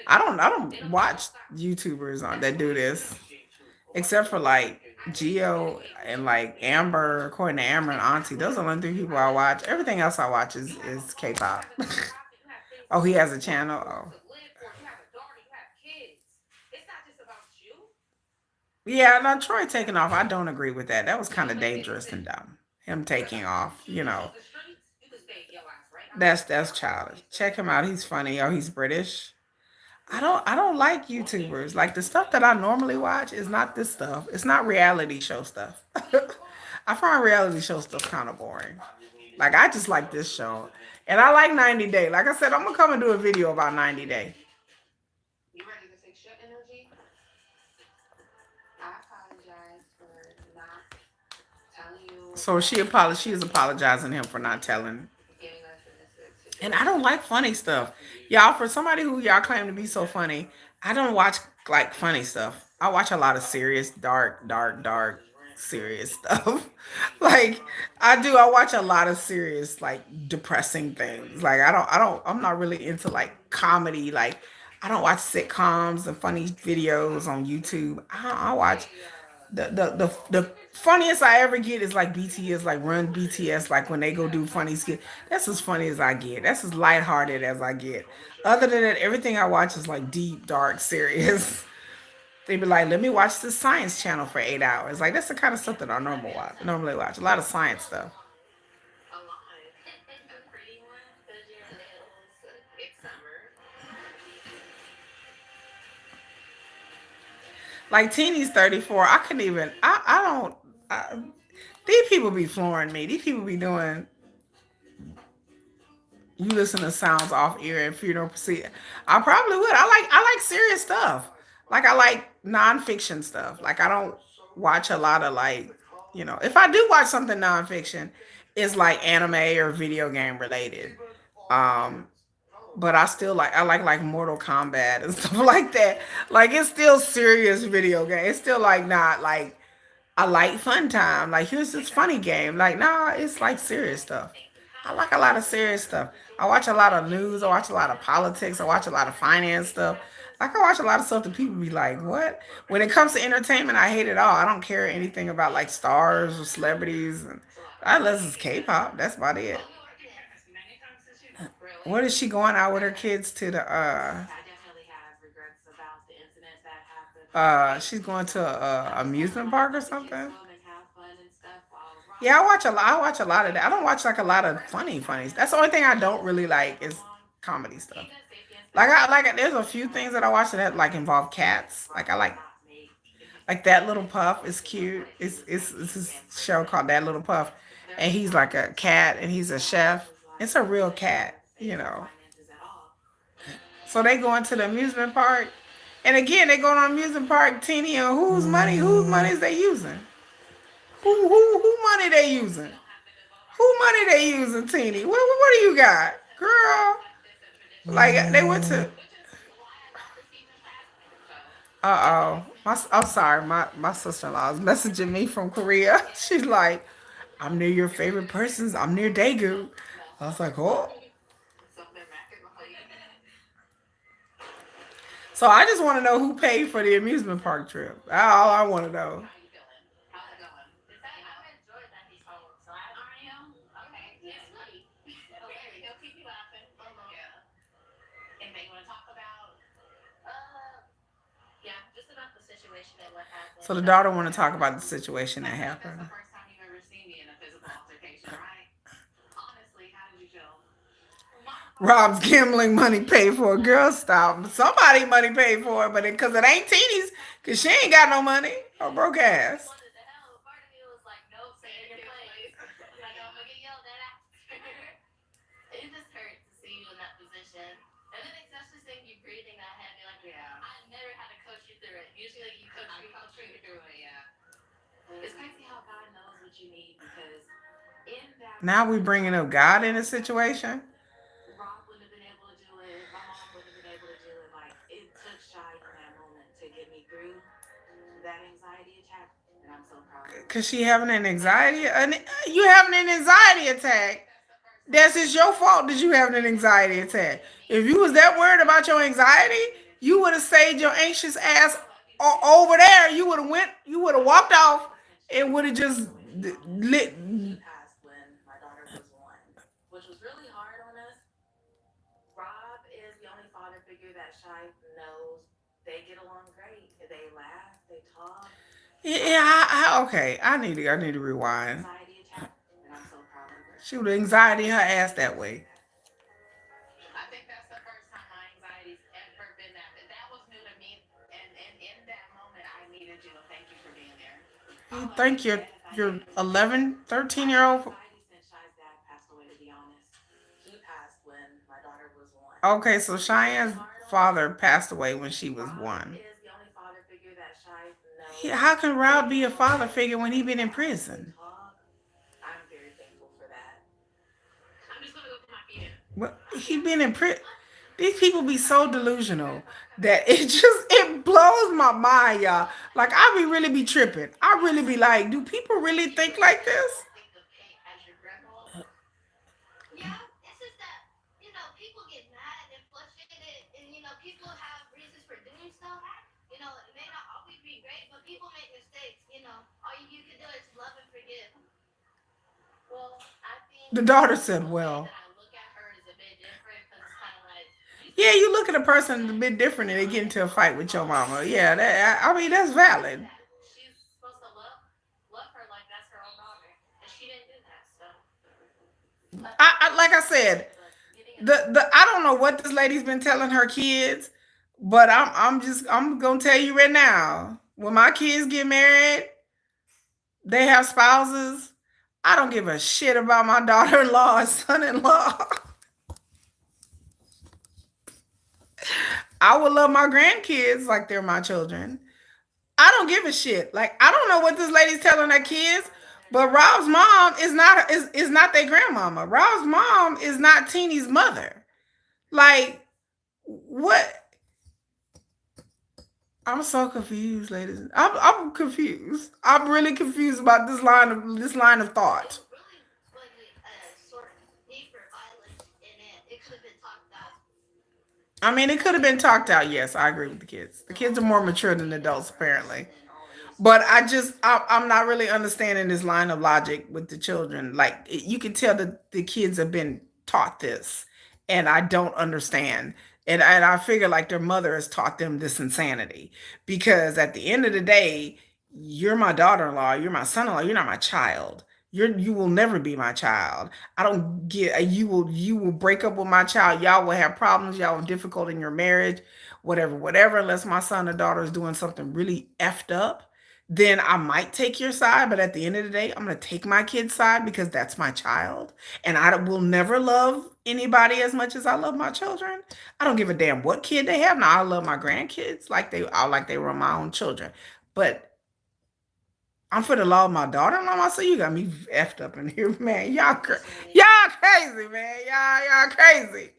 I don't watch YouTubers on that do I this. appreciate you for Except for like communicating with me. Geo and like Amber, according to Amber and Auntie. Those are the only three people I watch. Everything else I watch is K-pop. Oh, he has a channel. Oh. Yeah, no, Troy taking off. I don't agree with that. That was kind of dangerous and dumb. Him taking off, that's childish. Check him out. He's funny. Oh, he's British. I don't like YouTubers. Like the stuff that I normally watch is not this stuff. It's not reality show stuff. I find reality show stuff kind of boring. I just needed Like some I just time like this show. to vent. And I like 90 Day. Like I said, I'm gonna come and do a video about 90 Day. So she is apologizing to him for not telling. And I don't like funny stuff. Y'all, for somebody who y'all claim to be so funny, I don't watch like funny stuff. I watch a lot of serious, dark, serious stuff. Like I do, I watch a lot of serious, like depressing things. Like I'm not really into like comedy. Like I don't watch sitcoms and funny videos on YouTube. I watch the funniest I ever get is like BTS, like Run BTS, like when they go do funny skit. That's as funny as I get. That's as lighthearted as I get. Other than that, everything I watch is like deep, dark, serious. They be like, let me watch the Science Channel for 8 hours. Like that's the kind of stuff that I normally watch. A lot of science stuff. Like Teeny's 34. I couldn't even. I don't. I, these people be flooring me. These people be doing. You listen to sounds off ear and funeral procedure. I probably would. I like serious stuff. Like I like nonfiction stuff. Like I don't watch a lot of like if I do watch something nonfiction, it's like anime or video game related. Um, but I like Mortal Kombat and stuff like that. Like it's still serious video game. It's still like not like a light fun time. Like here's this funny game. Like nah, it's like serious stuff. I like a lot of serious stuff. I watch a lot of news. I watch a lot of politics. I watch a lot of finance stuff. Like I watch a lot of stuff that people be like, "What?" When it comes to entertainment, I hate it all. I don't care anything about like stars or celebrities. And unless it's K-pop, that's about it. What is she going out with her kids to the she's going to a amusement park or something. Yeah, I watch a lot of that. I don't watch like a lot of funny funnies. That's the only thing I don't really like is comedy stuff. There's a few things that I watch that like involve cats. Like That Little Puff is cute. It's this show called That Little Puff, and he's like a cat and he's a chef. It's a real cat, you know. So they go into the amusement park, and again they go on amusement park, Teeny, and whose money is they using? Who money they using? Who money they using, Teeny? What do you got, girl? Like they went to. I'm sorry. My sister in law is messaging me from Korea. She's like, I'm near your favorite persons. I'm near Daegu. I was like, oh. So I just want to know who paid for the amusement park trip. That's all I want to know. So the daughter want to talk about the situation that happened. Rob's gambling money paid for a girl stop. Somebody money paid for it, but because it ain't Teeny's, because she ain't got no money. Or broke ass. Now we bringing up God in a situation. Cause she having an anxiety. You having an anxiety attack. That's it's your fault that you having an anxiety attack. If you was that worried about your anxiety, you would have stayed your anxious ass over there. You would have went. You would have walked off and would have just lit. Yeah, okay. I need to rewind. She would have anxiety her ass that way. You think your 11, 13-year old. Okay, so Cheyenne's father passed away when she was one. How can Rob be a father figure when he been in prison? Well, he been in prison. These people be so delusional that it blows my mind, y'all. Like I be really be tripping. I really be like, do people really think like this? The daughter said, "Well, yeah, you look at a person a bit different and they get into a fight with your mama. Yeah, I mean that's valid. Like I said, the I don't know what this lady's been telling her kids, but I'm gonna tell you right now. When my kids get married, they have spouses. I don't give a shit about my daughter-in-law and son-in-law. I will love my grandkids like they're my children. I don't give a shit. Like I don't know what this lady's telling her kids, but Rob's mom is not their grandmama. Rob's mom is not Teeny's mother. Like what? I'm so confused, ladies. I'm confused. I'm really confused about this line of thought. I mean, it could have been talked out. Yes, I agree with the kids. The kids are more mature than adults, apparently. But I'm not really understanding this line of logic with the children. Like you can tell that the kids have been taught this, and I don't understand. And I figure like their mother has taught them this insanity because at the end of the day, you're my daughter-in-law, you're my son-in-law, you're not my child. You will never be my child. I don't get you will break up with my child. Y'all will have problems. Y'all will difficult in your marriage, whatever, unless my son or daughter is doing something really effed up. Then I might take your side, but at the end of the day, I'm gonna take my kid's side because that's my child. And I will never love anybody as much as I love my children. I don't give a damn what kid they have. Now I love my grandkids like they were my own children. But I'm for the law of my daughter-in-law. I say you got me effed up in here, man. Y'all crazy, man. Y'all crazy.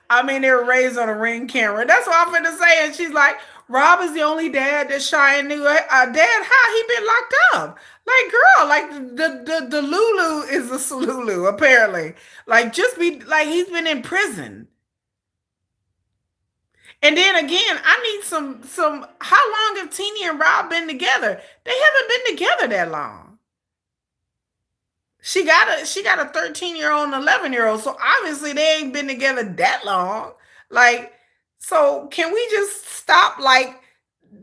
I mean, they were raised on a ring camera. That's what I'm finna say. And she's like, Rob is the only dad that Cheyenne knew. Dad, how he been locked up? Like, girl, like the Lulu is a Salulu, apparently. Like, just be like he's been in prison. And then again, I need some. How long have Teeny and Rob been together? They haven't been together that long. She got a 13-year-old and 11-year-old, so obviously they ain't been together that long. Like, so can we just stop? Like,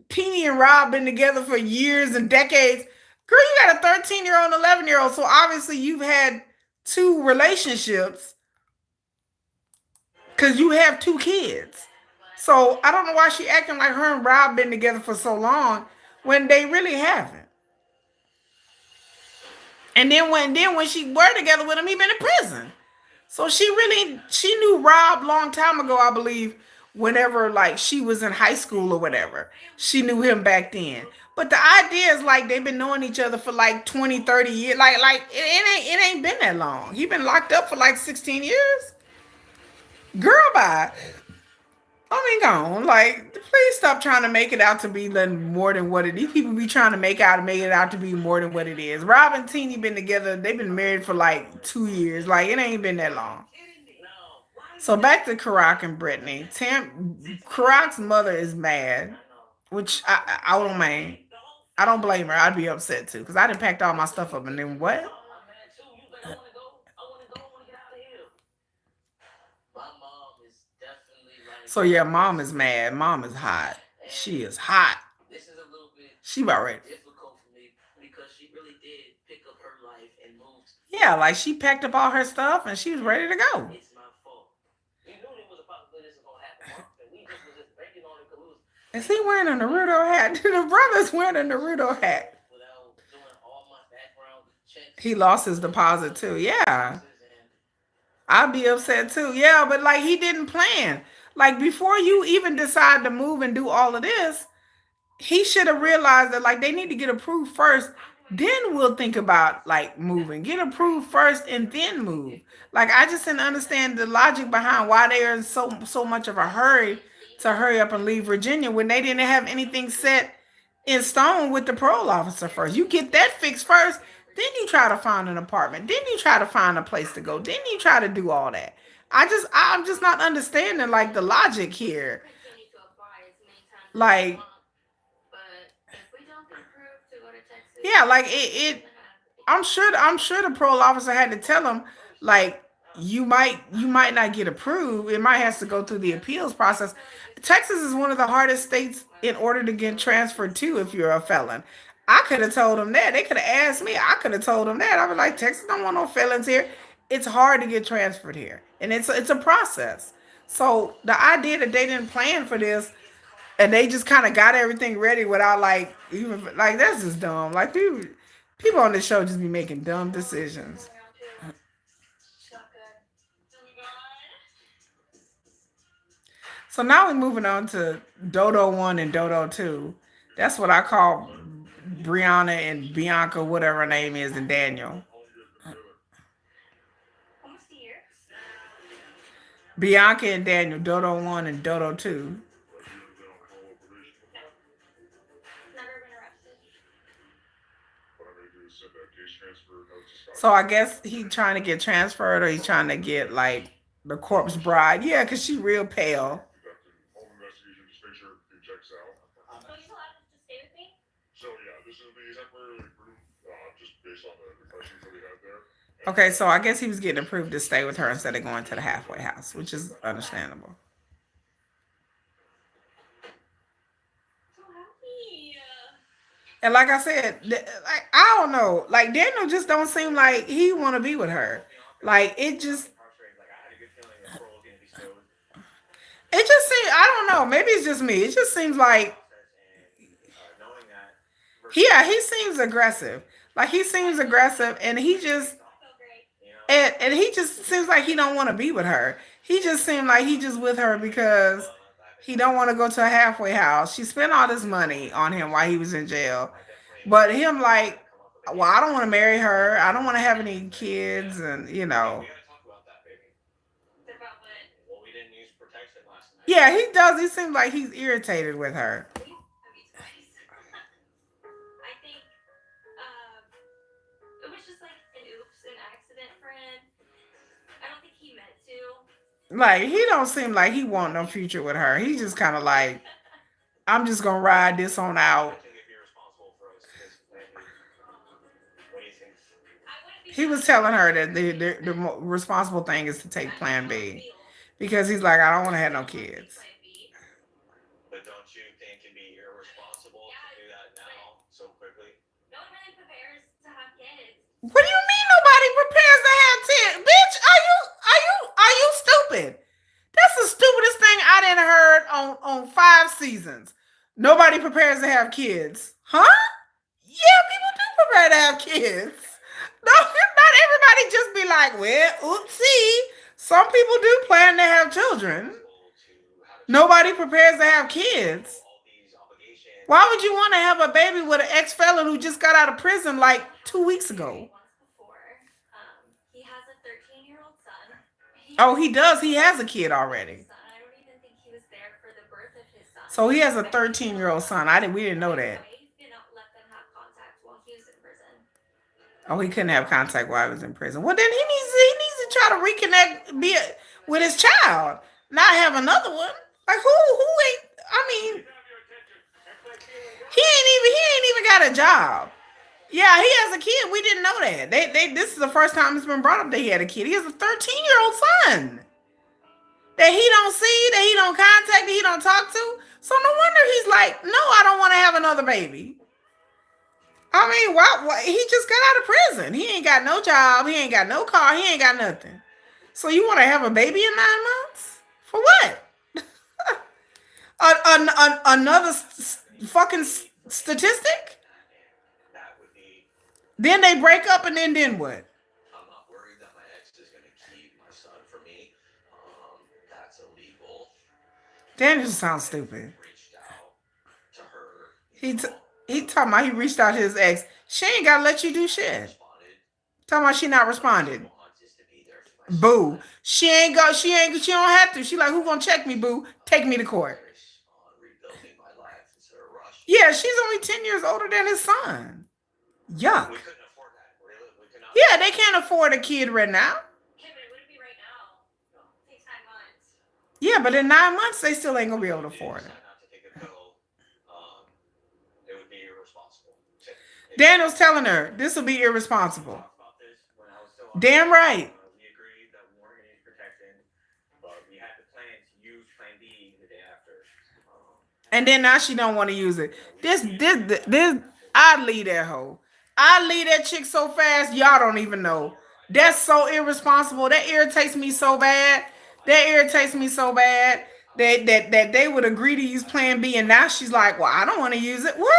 Teeny and Rob been together for years and decades. Girl, you got a 13-year-old and 11-year-old, so obviously you've had two relationships because you have two kids. So I don't know why she acting like her and Rob been together for so long when they really haven't. And then when she were together with him, he been in prison. So she knew Rob long time ago, I believe, whenever like she was in high school or whatever. She knew him back then. But the idea is like they've been knowing each other for like 20, 30 years. Like it ain't been that long. He been locked up for like 16 years. Girl, bye. I mean, gone. Like, please stop trying to make it out to be more than what it is. People be trying to make it out to be more than what it is. Rob and Teeny been together. They've been married for like 2 years. Like, it ain't been that long. So back to Karak and Brittany. Karak's mother is mad, which I don't mind. I don't blame her. I'd be upset too because I done packed all my stuff up and then what? So yeah, mom is mad. Mom is hot. She is hot. This is a little bit She about ready. difficult for me because she really did pick up her life and moved. Yeah, like she packed up all her stuff and she was ready to go. It's my fault. We knew there was a possibility this was gonna happen, Mark, and we just was just banking on it because we was Is he wearing a Naruto hat? The brother's wearing a Naruto hat. without doing all my background checks He lost his deposit too. Yeah. taxes and I'd be upset too. Yeah, but like he didn't plan. Like before you even decide to move and do all of this, he should have realized that like they need to get approved first. Then we'll think about like moving. Get approved first and then move. Like I just didn't understand the logic behind why they are in so much of a hurry to hurry up and leave Virginia when they didn't have anything set in stone with the parole officer first. You get that fixed first, then you try to find an apartment. Then you try to find a place to go. Then you try to do all that. I'm just not understanding like the logic here. Like yeah, like I'm sure the parole officer had to tell him like you might not get approved. It might has to go through the appeals process. Texas is one of the hardest states in order to get transferred to if you're a felon. I could have told them that. They could have asked me. I could have told them that. I was like, Texas don't want no felons here. It's hard to get transferred here, and it's a process. So the idea that they didn't plan for this and they just kind of got everything ready without like even like that's just dumb. Like people on this show just be making dumb decisions. So now we're moving on to Dodo One and Dodo Two. That's what I call Brianna and Bianca, whatever her name is, and Daniel. Bianca and Daniel, Dodo One and Dodo Two. So I guess he trying to get transferred, or he's trying to get like the corpse bride. Yeah, cause she real pale. Okay, so I guess he was getting approved to stay with her instead of going to the halfway house, which is understandable. And like I said, like I don't know, like Daniel just don't seem like he want to be with her. Like it just seems I don't know. Maybe it's just me. It just seems like yeah, he seems aggressive. Like he seems aggressive, and he just seems like he don't want to be with her. He just seemed like he just with her because he don't want to go to a halfway house. She spent all this money on him while he was in jail, but him like, well, I don't want to marry her. I don't want to have any kids, and yeah, he does. He seems like he's irritated with her. Like he don't seem like he want no future with her. He just kind of like, I'm just gonna ride this on out. He was telling her that the responsible thing is to take Plan B because he's like, I don't want to have no kids. But don't you think it'd be irresponsible to do that now so quickly? What do you mean nobody prepares to have kids? Bitch, are you stupid? That's the stupidest thing I done heard on 5 seasons. Nobody prepares to have kids. Huh? Yeah, people do prepare to have kids. No, not everybody just be like, well, oopsie. Some people do plan to have children. Nobody prepares to have kids. Why would you want to have a baby with an ex felon who just got out of prison like 2 weeks ago? Oh, he does. He has a kid already. So he has a 13-year-old son. We didn't know that. Oh, he couldn't have contact while he was in prison. Well, then he needs to try to reconnect with his child, not have another one. Like who ain't? I mean, he ain't even got a job. Yeah, he has a kid. We didn't know that. This is the first time it's been brought up that he had a kid. He has a 13-year-old son that he don't see, that he don't contact, that he don't talk to. So no wonder he's like, no, I don't want to have another baby. I mean, why? He just got out of prison. He ain't got no job. He ain't got no car. He ain't got nothing. So you want to have a baby in 9 months? For what? Another fucking statistic? Then they break up, and then what? I'm not worried that my ex is going to keep my son for me. That's illegal. Daniel sounds stupid. Reached out to her. He he talking about he reached out to his ex. She ain't gotta let you do shit. Talking about she not responded. Boo. She don't have to. She like, who gonna check me, boo? Take me to court. Yeah, she's only 10 years older than his son. Yuck. Yeah, they can't afford a kid right now. Yeah, but in 9 months they still ain't gonna be able to afford it. Daniel's telling her this will be irresponsible. Damn right. And then now she don't want to use it. This. I leave that hoe. I leave that chick so fast, y'all don't even know. That's so irresponsible. That irritates me so bad. That irritates me so bad that they would agree to use Plan B, and now she's like, well, I don't want to use it. What,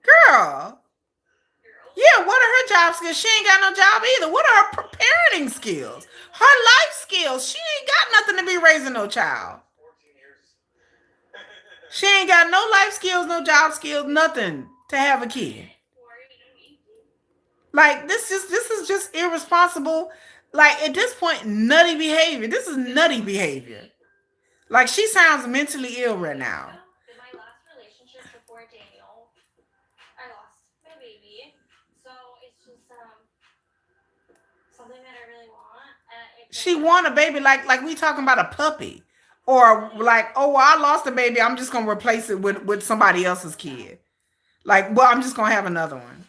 girl? Yeah, what are her job skills? She ain't got no job either. What are her parenting skills? Her life skills? She ain't got nothing to be raising no child. She ain't got no life skills, no job skills, nothing to have a kid. Like this is just irresponsible. Like at this point, nutty behavior. This is nutty behavior. Like she sounds mentally ill right now. She want a baby like we talking about a puppy. Or like, oh well, I lost a baby, I'm just gonna replace it with somebody else's kid. Like, well, I'm just gonna have another one.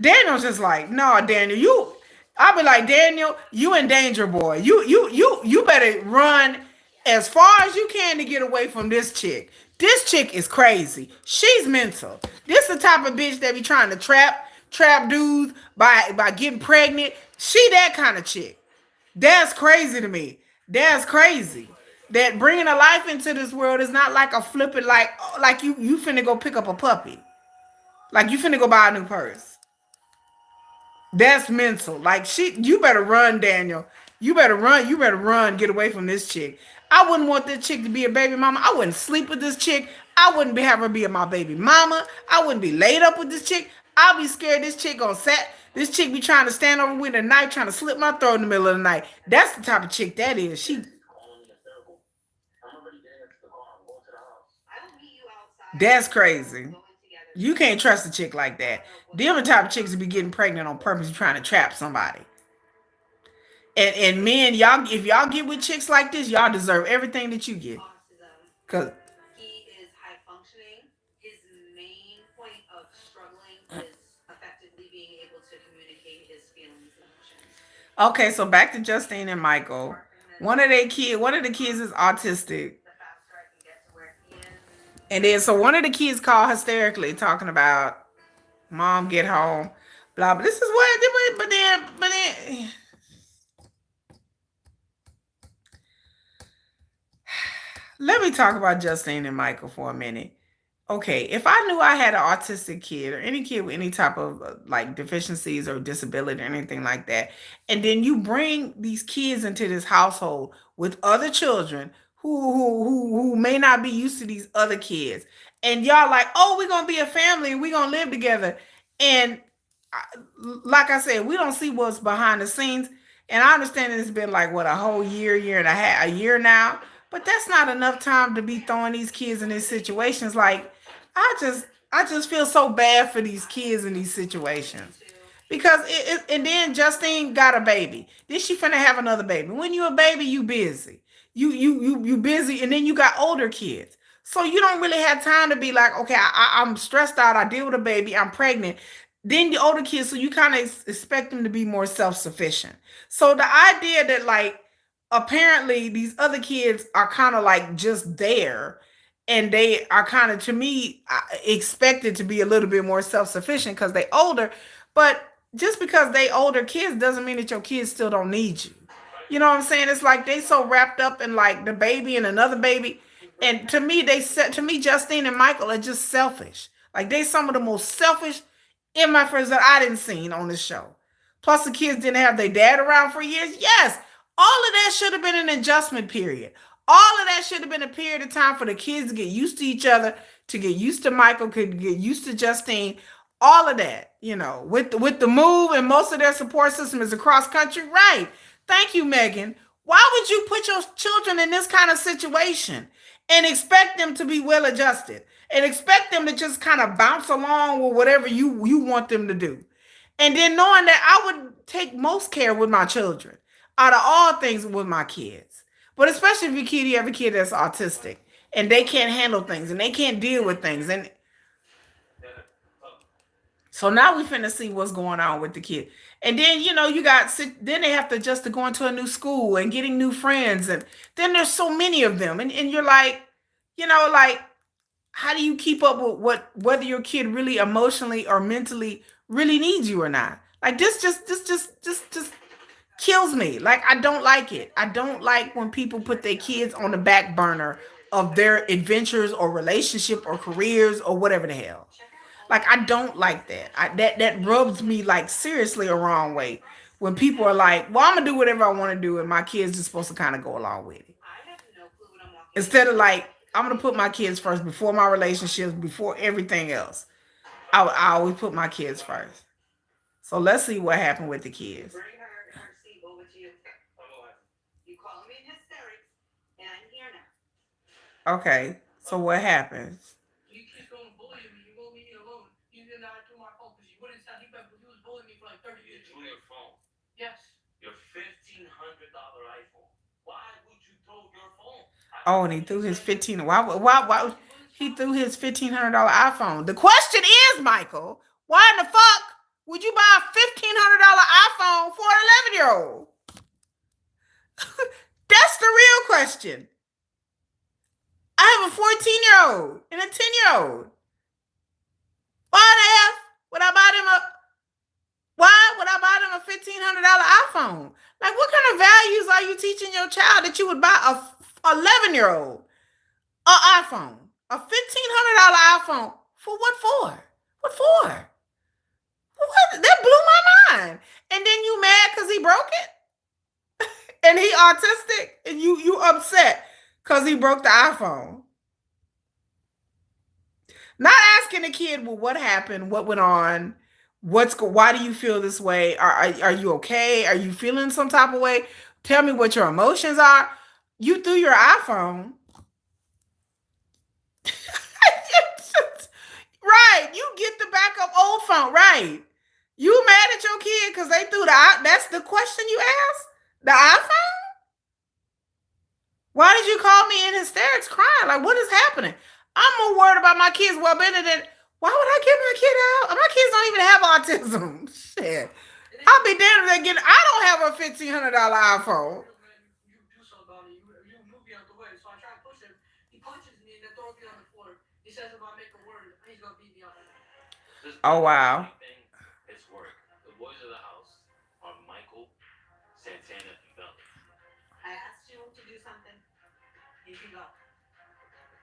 Daniel's just like, no, Daniel, I'll be like, Daniel, you in danger, boy. You better run as far as you can to get away from this chick. This chick is crazy. She's mental. This the type of bitch that be trying to trap dudes by getting pregnant. She that kind of chick. That's crazy to me. That's crazy. That bringing a life into this world is not like a flipping like you finna go pick up a puppy. Like you finna go buy a new purse. That's mental. Like you better run, Daniel. You better run. You better run. Get away from this chick. I wouldn't want this chick to be a baby mama. I wouldn't sleep with this chick. I wouldn't have her be my baby mama. I wouldn't be laid up with this chick. I'll be scared this chick on set. This chick be trying to stand over with a knife, trying to slit my throat in the middle of the night. That's the type of chick that is. She. That's crazy. You can't trust a chick like that. Them the type of chicks to be getting pregnant on purpose, trying to trap somebody. And men, y'all, if y'all get with chicks like this, y'all deserve everything that you get. Cause he is high functioning. His main point of struggling is effectively being able to communicate his feelings and emotions. Okay, so back to Justine and Michael. One of the kids is autistic. And then so one of the kids called hysterically talking about mom get home, blah blah. This is what but then let me talk about Justine and Michael for a minute. Okay, if I knew I had an autistic kid or any kid with any type of like deficiencies or disability or anything like that, and then you bring these kids into this household with other children who may not be used to these other kids, and y'all like, oh, we're gonna be a family and we're gonna live together, and like I said, we don't see what's behind the scenes. And I understand it's been like what, a whole year and a year now, but that's not enough time to be throwing these kids in these situations. Like, I just feel so bad for these kids in these situations because and then Justine got a baby. Then she finna have another baby. When you a baby, you busy. You busy, and then you got older kids. So you don't really have time to be like, okay, I'm stressed out. I deal with a baby. I'm pregnant. Then the older kids, so you kind of expect them to be more self-sufficient. So the idea that like apparently these other kids are kind of like just there and they are kind of to me expected to be a little bit more self-sufficient because they older, but just because they older kids doesn't mean that your kids still don't need you. You know what I'm saying? It's like they so wrapped up in like the baby and another baby. And to me, they said to me, Justine and Michael are just selfish. Like they some of the most selfish in my friends that I didn't seen on this show. Plus, the kids didn't have their dad around for years. Yes, all of that should have been an adjustment period. All of that should have been a period of time for the kids to get used to each other, to get used to Michael, could get used to Justine. All of that, with the move and most of their support system is across country. Right. Thank you, Megan. Why would you put your children in this kind of situation and expect them to be well adjusted and expect them to just kind of bounce along with whatever you want them to do? And then knowing that I would take most care with my children out of all things with my kids. But especially if you have a kid that's autistic and they can't handle things and they can't deal with things. And so now we finna see what's going on with the kid. And then, then they have to adjust to going to a new school and getting new friends. And then there's so many of them. And you're like, like, how do you keep up with whether your kid really emotionally or mentally really needs you or not? Like this just kills me. Like I don't like it. I don't like when people put their kids on the back burner of their adventures or relationship or careers or whatever the hell. Like I don't like that. That rubs me like seriously a wrong way when people are like, "Well, I'm gonna do whatever I want to do," and my kids are supposed to kind of go along with it. Instead of like, I'm gonna put my kids first before my relationships, before everything else. I always put my kids first. So let's see what happened with the kids. Okay, so what happens? You keep going bullying me. You won't leave me alone. You did not do my phone because you wouldn't tell you, but you was bullying me for like 30 years. You threw your phone. Yes. Your $1,500 iPhone. Why would you throw your phone? Oh, and he threw his 15. Why he threw his $1,500 iPhone? The question is, Michael, why in the fuck would you buy a $1,500 iPhone for an 11-year-old? That's the real question. have a 14-year-old and a 10-year-old. Why the F would I buy them a why would I buy them a $1,500 iPhone? Like, what kind of values are you teaching your child that you would buy a 11-year-old an iPhone? A $1,500 iPhone. For what for? What for? What? That blew my mind. And then you mad because he broke it? And he autistic? And you upset because he broke the iPhone? Not asking the kid, well, what happened? What went on? Why do you feel this way? Are you okay? Are you feeling some type of way? Tell me what your emotions are. You threw your iPhone. Right. You get the backup old phone. Right. You mad at your kid because they threw that's the question you asked? The iPhone? Why did you call me in hysterics crying? Like, what is happening? I'm more worried about my kids' well-being than why would I get my kid out? My kids don't even have autism. Shit. I'll be damned if they get. I don't have a $1,500 iPhone. You do something about it. You move me out the way. So I try to push him. He punches me and then throws me on the floor. He says if I make a word, he's gonna beat me up. Oh wow. It's work. The boys of the house are Michael, Santana, and Belly. I asked you to do something. You can go.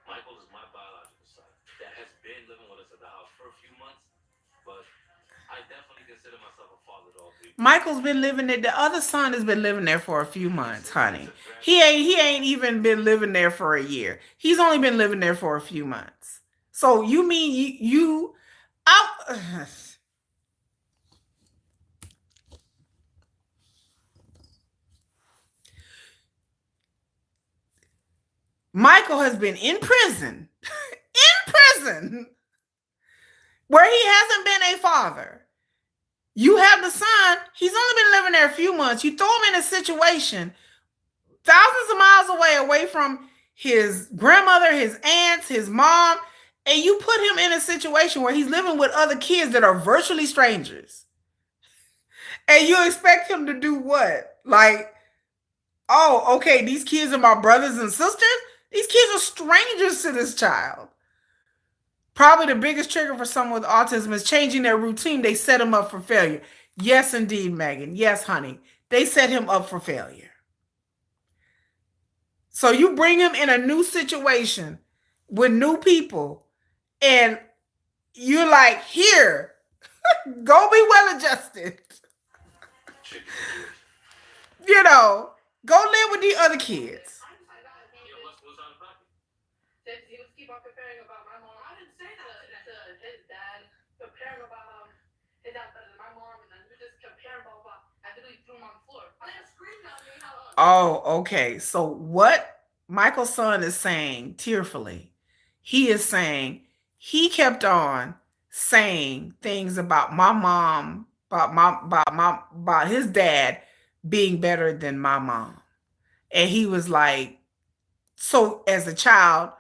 Michael is my biological son that has been living with us at the house for a few months, but I definitely consider myself a father to all three. Michael's been living there. The other son has been living there for a few months, honey. He ain't even been living there for a year. He's only been living there for a few months. So you mean you I, Michael has been in prison. In prison. Where he hasn't been a father. You have the son. He's only been living there a few months. You throw him in a situation thousands of miles away from his grandmother, his aunts, his mom, and you put him in a situation where he's living with other kids that are virtually strangers. And you expect him to do what? Like, oh, okay, these kids are my brothers and sisters? These kids are strangers to this child. Probably the biggest trigger for someone with autism is changing their routine. They set him up for failure. Yes, indeed, Megan. Yes, honey. They set him up for failure. So you bring him in a new situation with new people, and you're like, here, go be well adjusted. You know, go live with the other kids. He was keep on comparing about my mom. I didn't say that to his dad. Comparing about his dad better than my mom, and then you just comparing about. I literally threw him on the floor. I didn't scream at me. Oh, okay. So what Michael's son is saying tearfully, he is saying he kept on saying things about my mom, about his dad being better than my mom. And he was like, so as a child,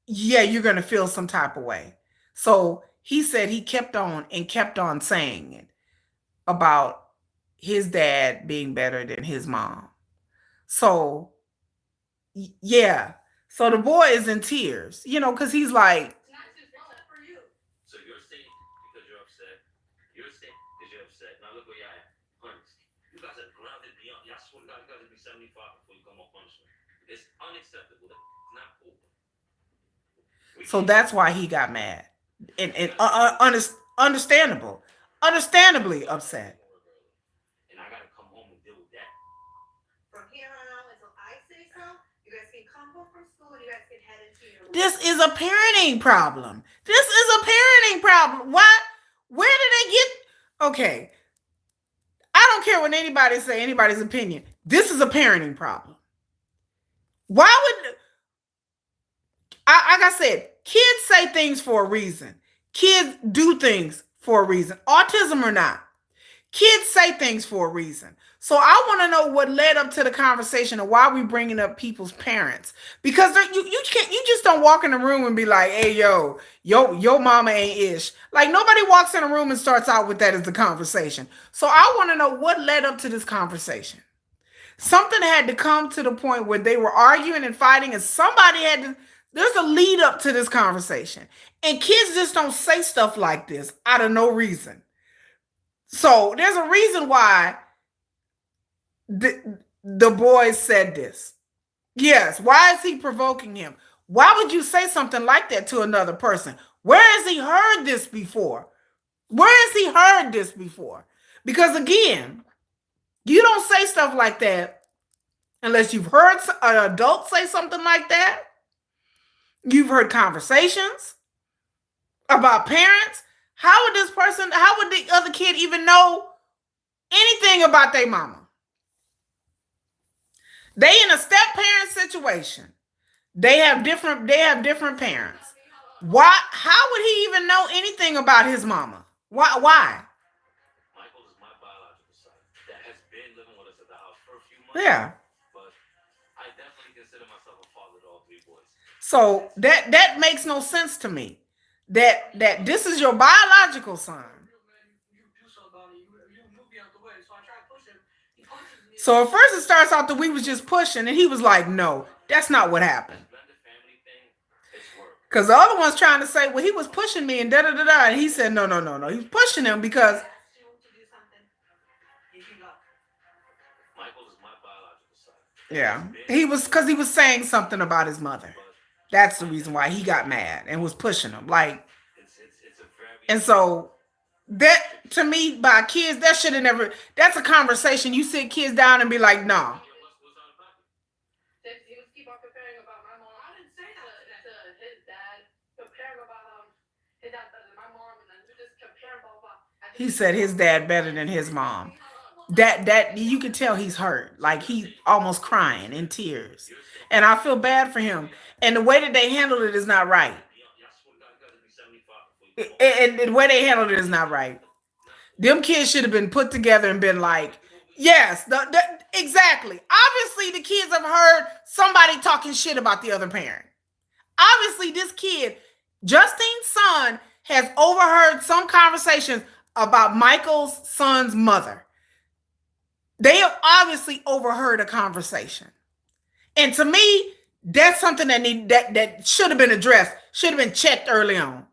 yeah, you're going to feel some type of way. So he said he kept on and kept on saying it about his dad being better than his mom. So, yeah. So the boy is in tears, because he's like, So you're saying because you're upset. You're saying because you're upset. Now look where you're at. Honest. You guys are grounded beyond. Y'all swear to God, you guys will be 75 before you come off punishment. It's unacceptable. It's not cool. So that's why he got mad. And understandable. Understandably upset. And I gotta come home and deal with that. From here on out until I say so, you guys can come home from school and you guys can head into your room. This is a parenting problem. This is a parenting problem. What? Where did they get? Okay. I don't care what anybody say, anybody's opinion. This is a parenting problem. Why would, like I said, kids say things for a reason. Kids do things for a reason. Autism or not. Kids say things for a reason. So I want to know what led up to the conversation and why we bringing up people's parents. Because you can't, you just don't walk in the room and be like, hey, your mama ain't ish. Like nobody walks in a room and starts out with that as the conversation. So I want to know what led up to this conversation. Something had to come to the point where they were arguing and fighting, and somebody had to There's a lead up to this conversation. And kids just don't say stuff like this out of no reason. So there's a reason why the boy said this. Yes. Why is he provoking him? Why would you say something like that to another person? Where has he heard this before? Where has he heard this before? Because again, you don't say stuff like that unless you've heard an adult say something like that. You've heard conversations about parents. How would this person, how would the other kid even know anything about their mama? They in a step parent situation. They have different parents. Why? How would he even know anything about his mama? Why? Michael is my biological son that has been living with us at the house for a few months. Yeah. But I definitely consider myself a father to all three boys. So that makes no sense to me. That this is your biological son. So at first it starts out that we was just pushing, and he was like, "No, that's not what happened." Because the other one's trying to say, "Well, he was pushing me," and da da da da, and he said, "No, no, no, no. He was pushing him because." Michael is my biological son. Yeah, he was saying something about his mother. That's the reason why he got mad and was pushing him. Like, and so that to me, by kids, that should have never. That's a conversation you sit kids down and be like, "No." He said his dad better than his mom. That you could tell he's hurt, like he's almost crying in tears, and I feel bad for him. And the way that they handled it is not right. And the way they handled it is not right. Them kids should have been put together and been like, yes, exactly. Obviously, the kids have heard somebody talking shit about the other parent. Obviously, this kid, Justine's son, has overheard some conversations about Michael's son's mother. They have obviously overheard a conversation. And to me, that's something that should have been addressed, should have been checked early on.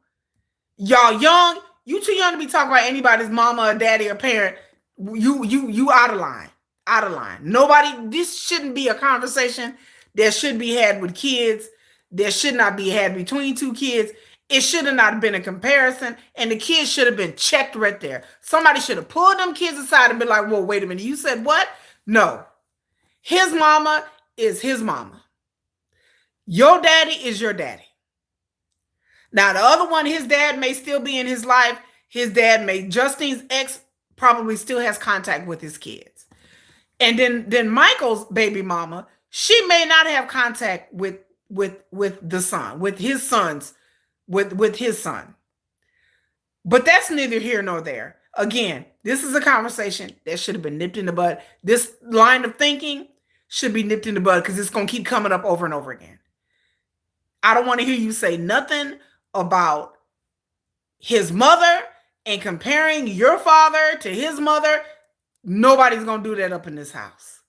Y'all young, you too young to be talking about anybody's mama or daddy or parent. You out of line. Out of line. Nobody, this shouldn't be a conversation that should be had with kids. That should not be had between two kids. It should have not been a comparison, and the kids should have been checked right there. Somebody should have pulled them kids aside and been like, "Whoa, wait a minute. You said what?" No. His mama is his mama. Your daddy is your daddy. Now, the other one, his dad may still be in his life. His dad may, Justine's ex probably still has contact with his kids. And then Michael's baby mama, she may not have contact with the son, with his sons, with his son. But that's neither here nor there. Again, this is a conversation that should have been nipped in the bud. This line of thinking should be nipped in the bud because it's going to keep coming up over and over again. I don't want to hear you say nothing about his mother and comparing your father to his mother. Nobody's going to do that up in this house.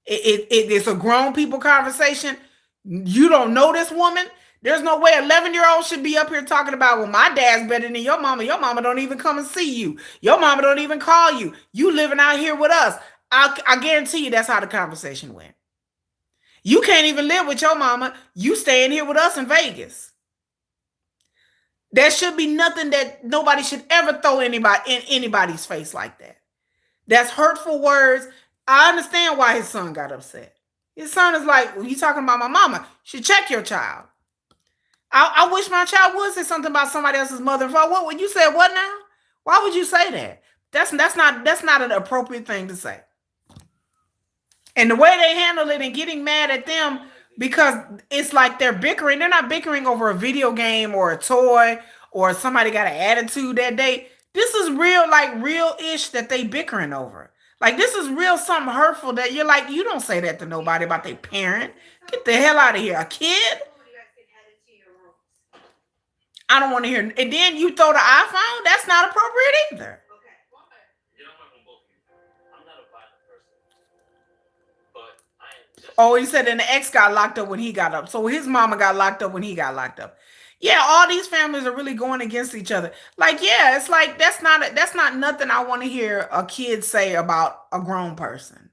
It's a grown people conversation. You don't know this woman. There's no way 11-year-old should be up here talking about, well, my dad's better than your mama. Your mama don't even come and see you. Your mama don't even call you. You living out here with us. I guarantee you that's how the conversation went. You can't even live with your mama. You staying here with us in Vegas. There should be nothing that nobody should ever throw anybody in anybody's face like that. That's hurtful words. I understand why his son got upset. His son is like, well, you talking about my mama. You should check your child. I wish my child would say something about somebody else's mother. What would you say? What now? Why would you say that? That's not an appropriate thing to say. And the way they handle it and getting mad at them because it's like they're bickering. They're not bickering over a video game or a toy or somebody got an attitude that day. This is real, like real-ish that they bickering over. Like this is real something hurtful that you're like, you don't say that to nobody about their parent. Get the hell out of here. A kid? I don't want to hear. And then you throw the iPhone? That's not appropriate either. You know what, I'm both of you. I'm not a violent person, but I am just Oh, he said, and the ex got locked up when he got up. So his mama got locked up when he got locked up. Yeah, all these families are really going against each other. Like, yeah, it's like that's not nothing I want to hear a kid say about a grown person.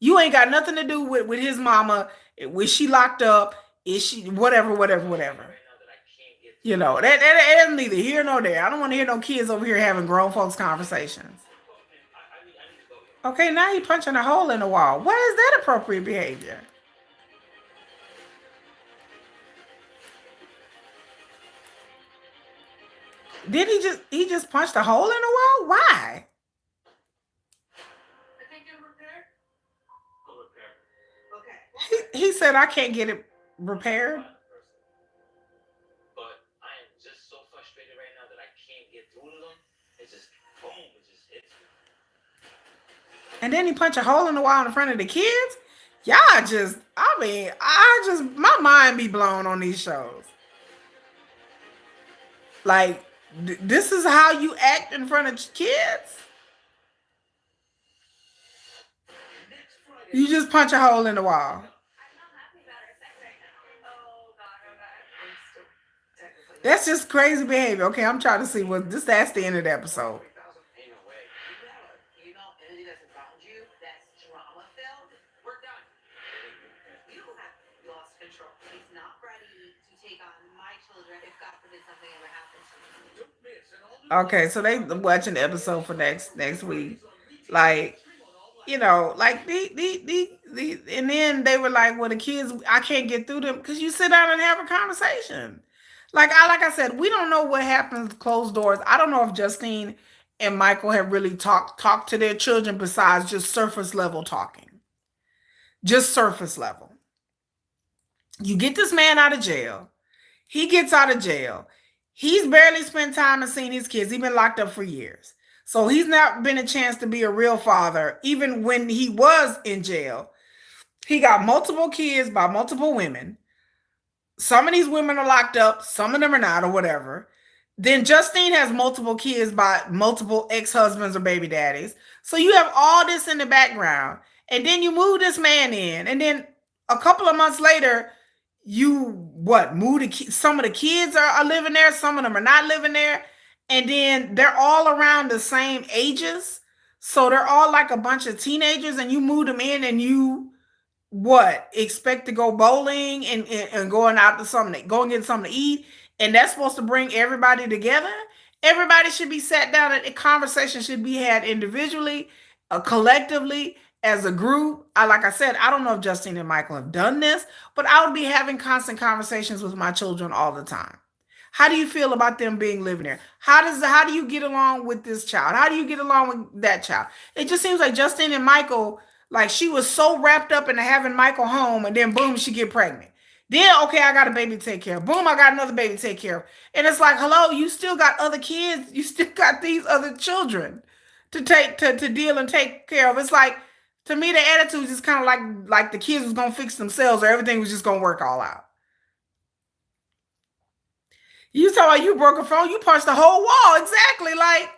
You ain't got nothing to do with his mama. Was she locked up? Is she whatever, whatever, whatever? You know, that's neither here nor there. I don't want to hear no kids over here having grown folks conversations. Okay, now he punching a hole in the wall. Why is that appropriate behavior? Did he just punched a hole in the wall? Why? He said I can't get it repaired. But I am just so frustrated right now that I can't get through to them. It's just boom, it just hits me. And then he punched a hole in the wall in front of the kids. Y'all just, I mean, I just, my mind be blown on these shows. Like, this is how you act in front of kids? You just punch a hole in the wall. That's just crazy behavior. Okay, I'm trying to see what this. That's the end of the episode. Ain't no way. You know, anything that's around you that's drama filled, we're done. You have lost control. He's not ready to take on my children if God forbid something ever happens to me. Okay, so they watching the episode for next week. Like, you know, like and then they were like, well, the kids, I can't get through them because you sit down and have a conversation. Like I said, we don't know what happens closed doors. I don't know if Justine and Michael have really talked to their children besides just surface level talking. Just surface level. You get this man out of jail. He gets out of jail. He's barely spent time and seen his kids. He's been locked up for years. So he's not been a chance to be a real father, even when he was in jail. He got multiple kids by multiple women. Some of these women are locked up, some of them are not, or whatever. Then Justine has multiple kids by multiple ex-husbands or baby daddies. So you have all this in the background. And then you move this man in. And then a couple of months later, you what move some of the kids are living there, some of them are not living there, and then they're all around the same ages, so they're all like a bunch of teenagers, and you move them in and you what expect to go bowling and going out to something, go and get something to eat, and that's supposed to bring everybody together. Everybody should be sat down and a conversation should be had individually, collectively, as a group. Like I said, I don't know if Justine and Michael have done this, but I would be having constant conversations with my children all the time. How do you feel about them being living there? How do you get along with this child? How do you get along with that child? It just seems like Justine and Michael, like she was so wrapped up into having Michael home, and then boom, she get pregnant. Then okay, I got a baby to take care of. Boom, I got another baby to take care of. And it's like, hello, you still got other kids. You still got these other children to take to deal and take care of. It's like, to me, the attitude is just kind of like the kids was gonna fix themselves, or everything was just gonna work all out. You talk about you broke a phone, you punched the whole wall. Exactly. Like,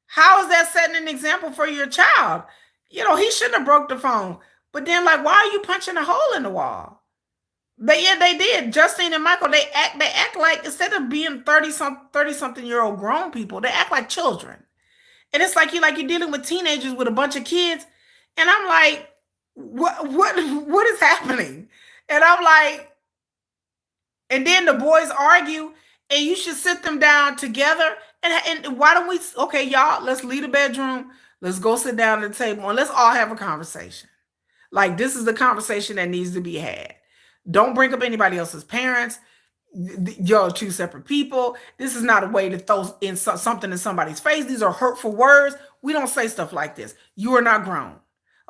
how is that setting an example for your child? You know, he shouldn't have broke the phone. But then, like, why are you punching a hole in the wall? But yeah, they did. Justine and Michael, they act like, instead of being 30-something-year-old grown people, they act like children. And it's like you're dealing with teenagers with a bunch of kids. And I'm like, what is happening? And I'm like, and then the boys argue, and you should sit them down together. And why don't we, okay, y'all, let's leave the bedroom. Let's go sit down at the table and let's all have a conversation. Like, this is the conversation that needs to be had. Don't bring up anybody else's parents. Y'all are two separate people. This is not a way to throw in something in somebody's face. These are hurtful words. We don't say stuff like this. You are not grown.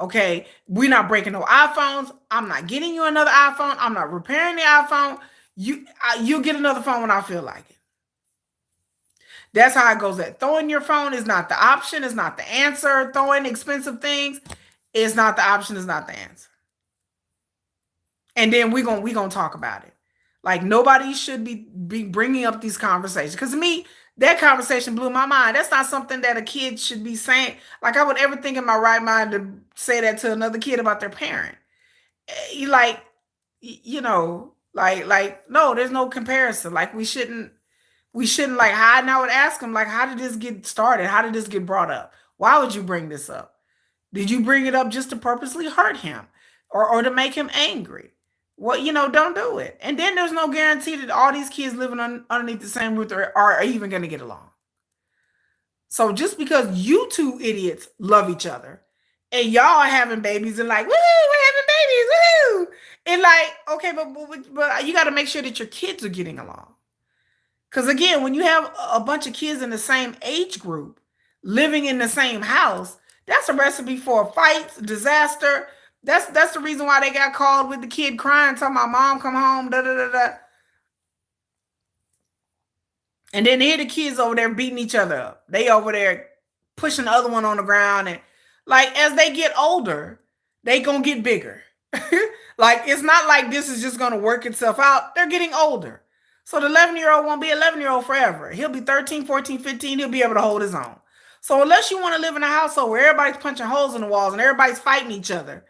Okay, we're not breaking no iPhones. I'm not getting you another iPhone. I'm not repairing the iPhone. You'll get another phone when I feel like it. That's how it goes. That throwing your phone is not the option. It's not the answer. Throwing expensive things is not the option. Is not the answer. And then we gonna talk about it. Like, nobody should be bringing up these conversations. Because to me, that conversation blew my mind. That's not something that a kid should be saying. Like, I would ever think in my right mind to say that to another kid about their parent. You like, no, there's no comparison. Like we shouldn't like hide. And I would ask him like, how did this get started? How did this get brought up? Why would you bring this up? Did you bring it up just to purposely hurt him, or to make him angry? Well, don't do it. And then there's no guarantee that all these kids living underneath the same roof are even going to get along. So just because you two idiots love each other and y'all are having babies and like, woo, we're having babies, woo. And like, okay, but you got to make sure that your kids are getting along. Because again, when you have a bunch of kids in the same age group living in the same house, that's a recipe for fights, disaster. That's the reason why they got called with the kid crying, telling my mom come home, da da da da. And then here the kids over there beating each other up. They over there pushing the other one on the ground. And like as they get older, they gonna get bigger. Like it's not like this is just gonna work itself out. They're getting older. So the 11-year-old won't be 11-year-old forever. He'll be 13, 14, 15. He'll be able to hold his own. So unless you want to live in a household where everybody's punching holes in the walls and everybody's fighting each other,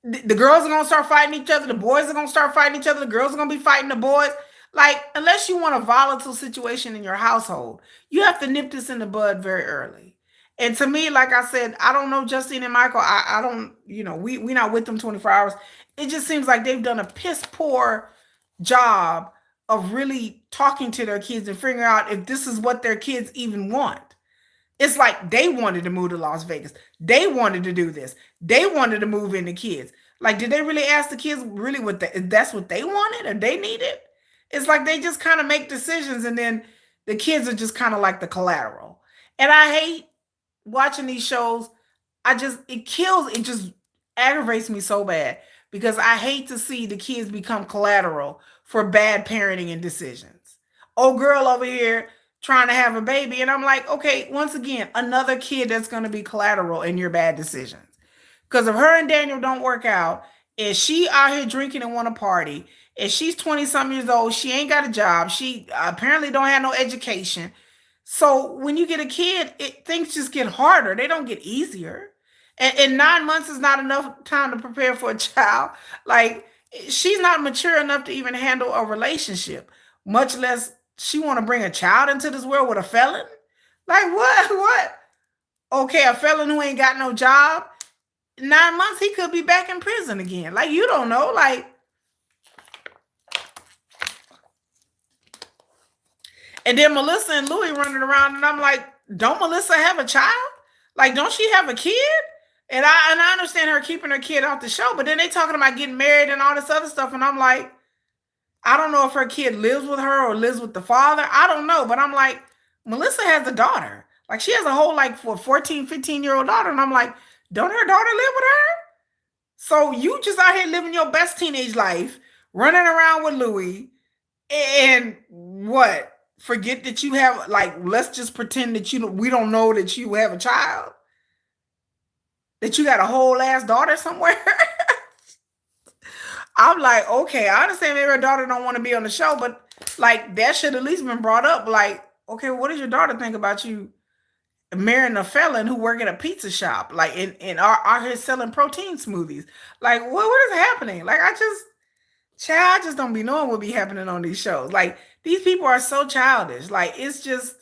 the girls are gonna start fighting each other. The boys are gonna start fighting each other. The girls are gonna be fighting the boys. Like, unless you want a volatile situation in your household, you have to nip this in the bud very early. And to me, like I said, I don't know Justine and Michael. I don't, we not with them 24 hours. It just seems like they've done a piss poor job of really talking to their kids and figuring out if this is what their kids even want. It's like they wanted to move to Las Vegas. They wanted to do this. They wanted to move in the kids. Like, did they really ask the kids really if that's what they wanted or they needed? It's like they just kind of make decisions and then the kids are just kind of like the collateral. And I hate watching these shows. It just aggravates me so bad because I hate to see the kids become collateral for bad parenting and decisions. Oh, girl over here trying to have a baby. And I'm like, okay, once again, another kid that's going to be collateral in your bad decisions. Because if her and Daniel don't work out, and she out here drinking and want to party, and she's 20 some years old, she ain't got a job, she apparently don't have no education. So when you get a kid, things just get harder. They don't get easier. And 9 months is not enough time to prepare for a child. Like she's not mature enough to even handle a relationship, much less she want to bring a child into this world with a felon. Like what? What? Okay, a felon who ain't got no job. 9 months, he could be back in prison again. Like you don't know. Like, and then Melissa and Louis running around, and I'm like, don't Melissa have a child? Like, don't she have a kid? And I understand her keeping her kid off the show, but then they talking about getting married and all this other stuff, and I'm like, I don't know if her kid lives with her or lives with the father. I don't know, but I'm like, Melissa has a daughter. Like she has a whole like for 14, 15-year-old daughter, and I'm like, don't her daughter live with her? So you just out here living your best teenage life, running around with Louis, and what? Forget that you have like. Let's just pretend that we don't know that you have a child, that you got a whole ass daughter somewhere. I'm like, okay, I understand maybe her daughter don't want to be on the show, but like that should at least been brought up. Like, okay, what does your daughter think about you marrying a felon who work at a pizza shop, like and are here selling protein smoothies? Like, what is happening? Like, I just don't be knowing what be happening on these shows. Like, these people are so childish. Like, it's just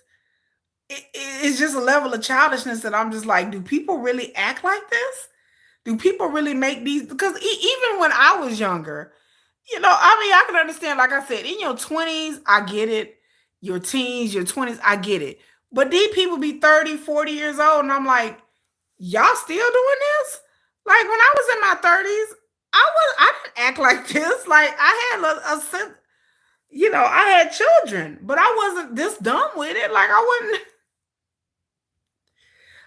a level of childishness that I'm just like, do people really act like this? Do people really make these? Because even when I was younger, I mean, I can understand, like I said, in your 20s, I get it. Your teens, your 20s, I get it. But these people be 30, 40 years old, and I'm like, y'all still doing this? Like when I was in my 30s, I didn't act like this. Like I had a sense, I had children, but I wasn't this dumb with it. Like I wouldn't.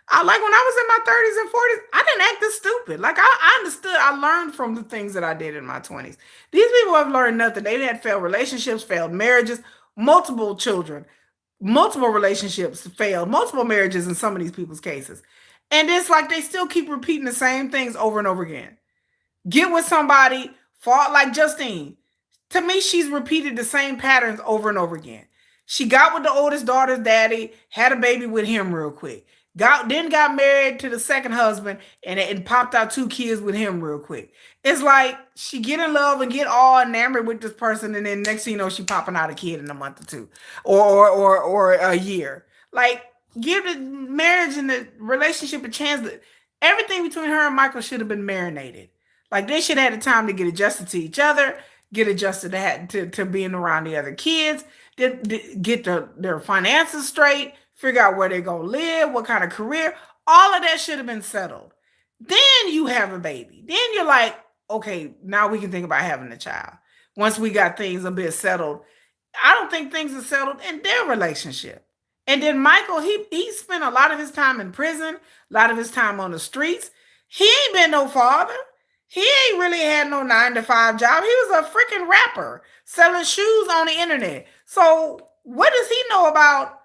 I like when I was in my 30s and 40s, I didn't act this stupid. Like I understood, I learned from the things that I did in my 20s. These people have learned nothing. They had failed relationships, failed marriages, multiple children, multiple relationships failed, multiple marriages in some of these people's cases. And it's like they still keep repeating the same things over and over again. Get with somebody, fall like Justine. To me, she's repeated the same patterns over and over again. She got with the oldest daughter's daddy, had a baby with him real quick. got married to the second husband and popped out two kids with him real quick. It's like she get in love and get all enamored with this person, and then next thing you know, she popping out a kid in a month or two, or a year. Like, give the marriage and the relationship a chance. Everything between her and Michael should have been marinated. Like, they should have had the time to get adjusted to each other, get adjusted to being around the other kids, get their finances straight, figure out where they're going to live, what kind of career. All of that should have been settled. Then you have a baby. Then you're like, okay, now we can think about having a child. Once we got things a bit settled, I don't think things are settled in their relationship. And then Michael, he spent a lot of his time in prison, a lot of his time on the streets. He ain't been no father. He ain't really had no 9 to 5 job. He was a freaking rapper selling shoes on the internet. So what does he know about,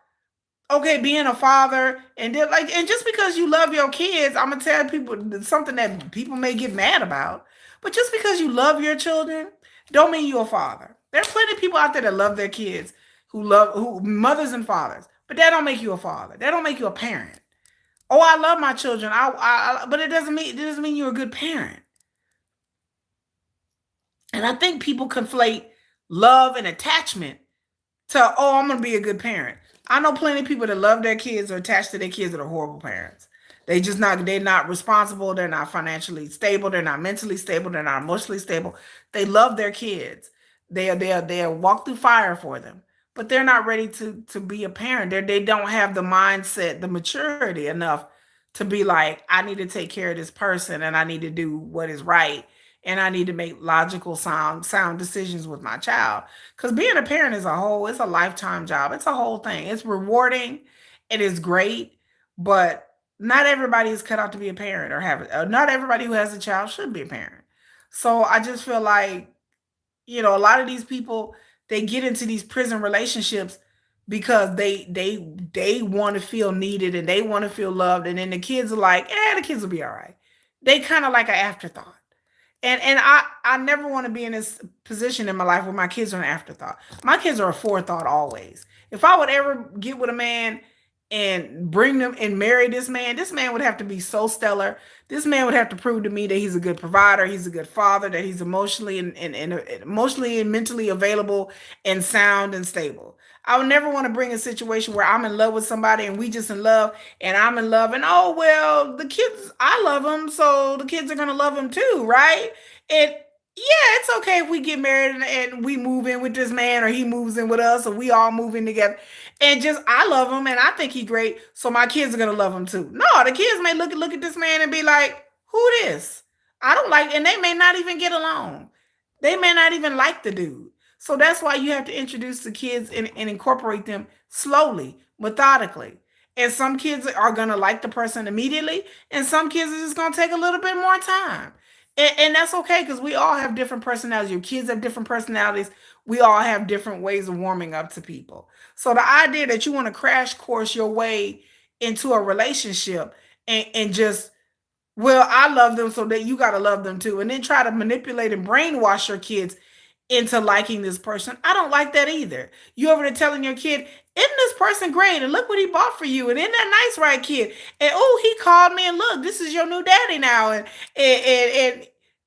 okay, being a father? And then, like, and just because you love your kids, I'm gonna tell people something that people may get mad about. But just because you love your children, don't mean you're a father. There are plenty of people out there that love their kids, who mothers and fathers, but that don't make you a father. That don't make you a parent. Oh, I love my children. But it doesn't mean you're a good parent. And I think people conflate love and attachment to, oh, I'm gonna be a good parent. I know plenty of people that love their kids or attached to their kids that are horrible parents. They're not responsible, they're not financially stable, they're not mentally stable, they're not emotionally stable. They love their kids. They'll walk through fire for them. But they're not ready to be a parent. They don't have the mindset, the maturity enough to be like, I need to take care of this person and I need to do what is right, and I need to make logical sound decisions with my child. Because being a parent is a whole, it's a lifetime job. It's a whole thing. It's rewarding. It is great, but not everybody is cut out to be a parent, or not everybody who has a child should be a parent. So I just feel like, a lot of these people, they get into these prison relationships because they want to feel needed and they want to feel loved, and then the kids are like, the kids will be all right. They kind of like an afterthought. And I never want to be in this position in my life where my kids are an afterthought. My kids are a forethought always. If I would ever get with a man and bring them and marry this man would have to be so stellar. This man would have to prove to me that he's a good provider, he's a good father, that he's emotionally and emotionally and mentally available and sound and stable. I would never want to bring a situation where I'm in love with somebody and we just in love, and I'm in love, and oh well, the kids, I love them, so the kids are gonna love him too, right? And yeah, it's okay if we get married and we move in with this man, or he moves in with us, or we all move in together. And just, I love him and I think he's great, so my kids are gonna love him too. No, the kids may look at this man and be like, "Who this?" I don't like, and they may not even get along. They may not even like the dude. So that's why you have to introduce the kids and incorporate them slowly, methodically. And some kids are gonna like the person immediately, and some kids are just gonna take a little bit more time. And that's okay, because we all have different personalities. Your kids have different personalities. We all have different ways of warming up to people. So the idea that you want to crash course your way into a relationship and just, well, I love them, so that you got to love them too, and then try to manipulate and brainwash your kids into liking this person. I don't like that either. You over there telling your kid, isn't this person great? And look what he bought for you. And isn't that nice, right, kid? And oh, he called me, and look, this is your new daddy now. And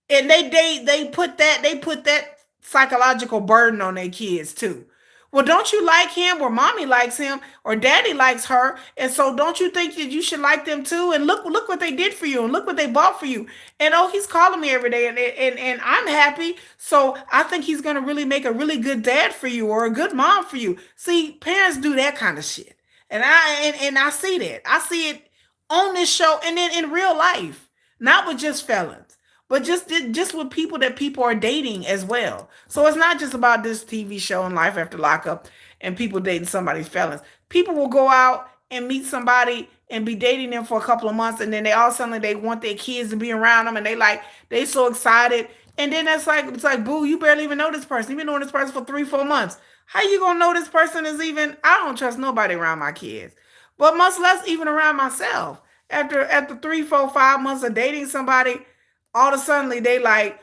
they put that psychological burden on their kids too. Well, don't you like him? Or mommy likes him, or daddy likes her, and so don't you think that you should like them too? And look what they did for you, and look what they bought for you. And oh, he's calling me every day, and I'm happy. So I think he's gonna really make a really good dad for you, or a good mom for you. See, parents do that kind of shit, and I see that. I see it on this show, and then in real life, not with just felons, but just with people that people are dating as well. So it's not just about this TV show and Life After Lockup and people dating somebody's felons. People will go out and meet somebody and be dating them for a couple of months, and then they all suddenly they want their kids to be around them, and they so excited. And then it's like, boo, you barely even know this person. You've been knowing this person for 3 4 months. How you gonna know this person is even? I don't trust nobody around my kids, but much less even around myself. After 3 4 5 months of dating somebody, all of a sudden they like,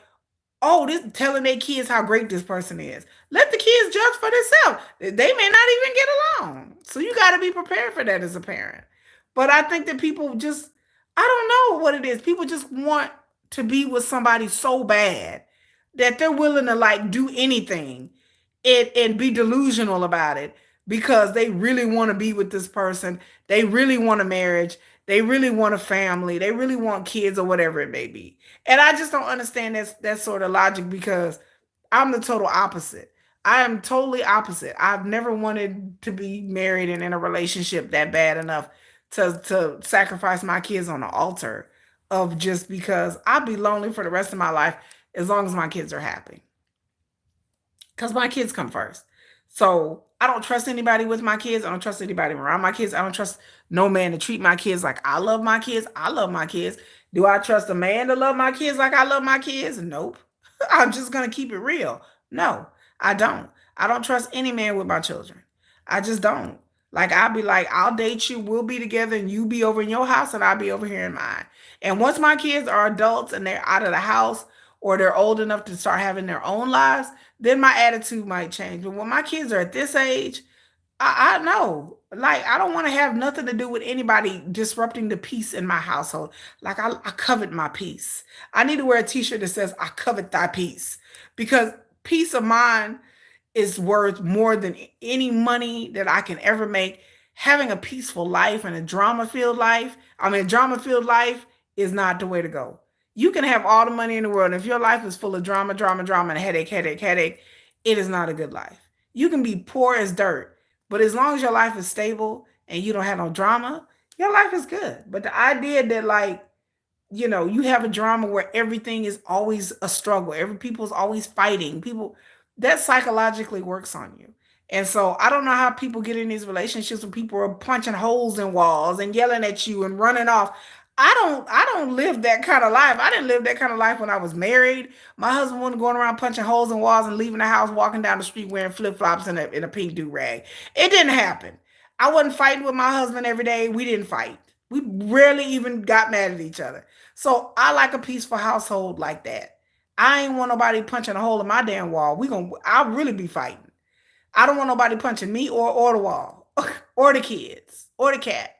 oh, this telling their kids how great this person is. Let the kids judge for themselves. They may not even get along. So you got to be prepared for that as a parent. But I think that people just, I don't know what it is. People just want to be with somebody so bad that they're willing to like do anything and be delusional about it because they really want to be with this person. They really want a marriage. They really want a family. They really want kids or whatever it may be. And I just don't understand that sort of logic because I'm the total opposite. I am totally opposite. I've never wanted to be married and in a relationship that bad enough to sacrifice my kids on the altar of just because I'll be lonely for the rest of my life as long as my kids are happy because my kids come first. So I don't trust anybody with my kids. I don't trust anybody around my kids. I don't trust no man to treat my kids like I love my kids. I love my kids. Do I trust a man to love my kids like I love my kids? Nope. I'm just gonna keep it real. No, I don't. I don't trust any man with my children. I just don't. Like I'll be like, I'll date you, we'll be together, and you be over in your house and I'll be over here in mine. And once my kids are adults and they're out of the house or they're old enough to start having their own lives, then my attitude might change. But when my kids are at this age, I know. Like, I don't want to have nothing to do with anybody disrupting the peace in my household. Like, I covet my peace. I need to wear a t shirt that says, I covet thy peace. Because peace of mind is worth more than any money that I can ever make. Having a peaceful life and a drama filled life, a drama filled life is not the way to go. You can have all the money in the world. And if your life is full of drama, drama, drama, and headache, headache, headache, it is not a good life. You can be poor as dirt, but as long as your life is stable and you don't have no drama, your life is good. But the idea that, like, you have a drama where everything is always a struggle. Every people's always fighting. People that psychologically works on you. And so I don't know how people get in these relationships where people are punching holes in walls and yelling at you and running off. I don't live that kind of life. I didn't live that kind of life when I was married. My husband wasn't going around punching holes in walls and leaving the house, walking down the street wearing flip-flops and a pink do-rag. It didn't happen. I wasn't fighting with my husband every day. We didn't fight. We rarely even got mad at each other. So I like a peaceful household like that. I ain't want nobody punching a hole in my damn wall. I'll really be fighting. I don't want nobody punching me or the wall or the kids or the cat.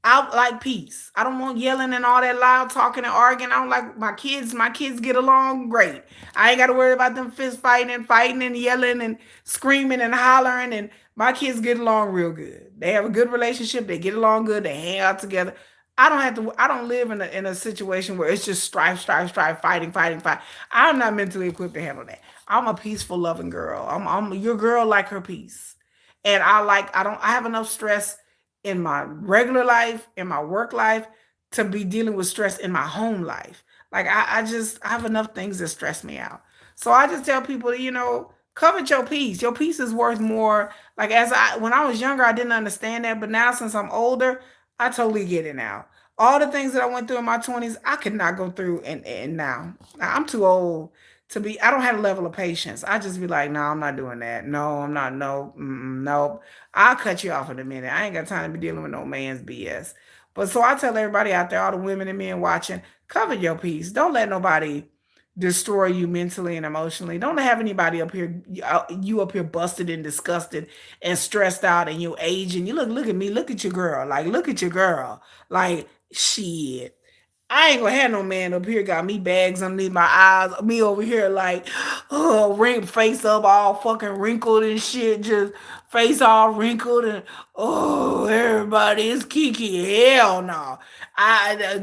I like peace. I don't want yelling and all that loud talking and arguing. I don't like my kids. My kids get along great. I ain't got to worry about them fist fighting and yelling and screaming and hollering. And my kids get along real good. They have a good relationship. They get along good. They hang out together. I don't have to. I don't live in a situation where it's just strife, strife, strife, fighting, fighting, fight. I'm not mentally equipped to handle that. I'm a peaceful, loving girl. I'm your girl like her peace, and I don't. I have enough stress in my regular life, in my work life, to be dealing with stress in my home life. Like I have enough things that stress me out. So I just tell people, covet your peace. Your peace is worth more. Like when I was younger, I didn't understand that, but now since I'm older, I totally get it now. All the things that I went through in my 20s, I could not go through and now. I'm too old to be, I don't have a level of patience. I just be like, no, I'm not doing that. No, I'm not. No, nope. I'll cut you off in a minute. I ain't got time to be dealing with no man's BS. But so I tell everybody out there, all the women and men watching, cover your peace. Don't let nobody destroy you mentally and emotionally. Don't have anybody up here, you up here busted and disgusted and stressed out and you aging. You look at me, look at your girl. Like, look at your girl. Like, shit. I ain't gonna have no man up here got me bags underneath my eyes, me over here like, oh, face up all fucking wrinkled and shit, just face all wrinkled and oh, everybody is Kiki. Hell no,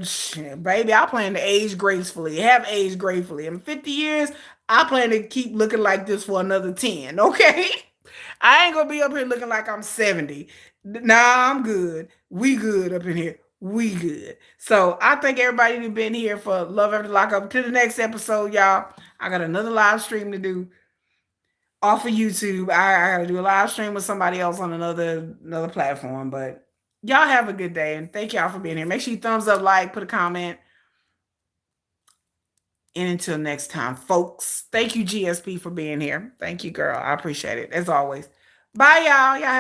shit, baby, I plan to age gracefully, have aged gracefully. In 50 years, I plan to keep looking like this for another 10. Okay, I ain't gonna be up here looking like I'm 70. Nah, I'm good. We good up in here. We good. So I thank everybody who's been here for Love After Lockup. To the next episode, y'all. I got another live stream to do off of YouTube. I gotta do a live stream with somebody else on another platform. But y'all have a good day and thank y'all for being here. Make sure you thumbs up, like, put a comment. And until next time, folks. Thank you, GSP, for being here. Thank you, girl. I appreciate it as always. Bye, y'all. Y'all have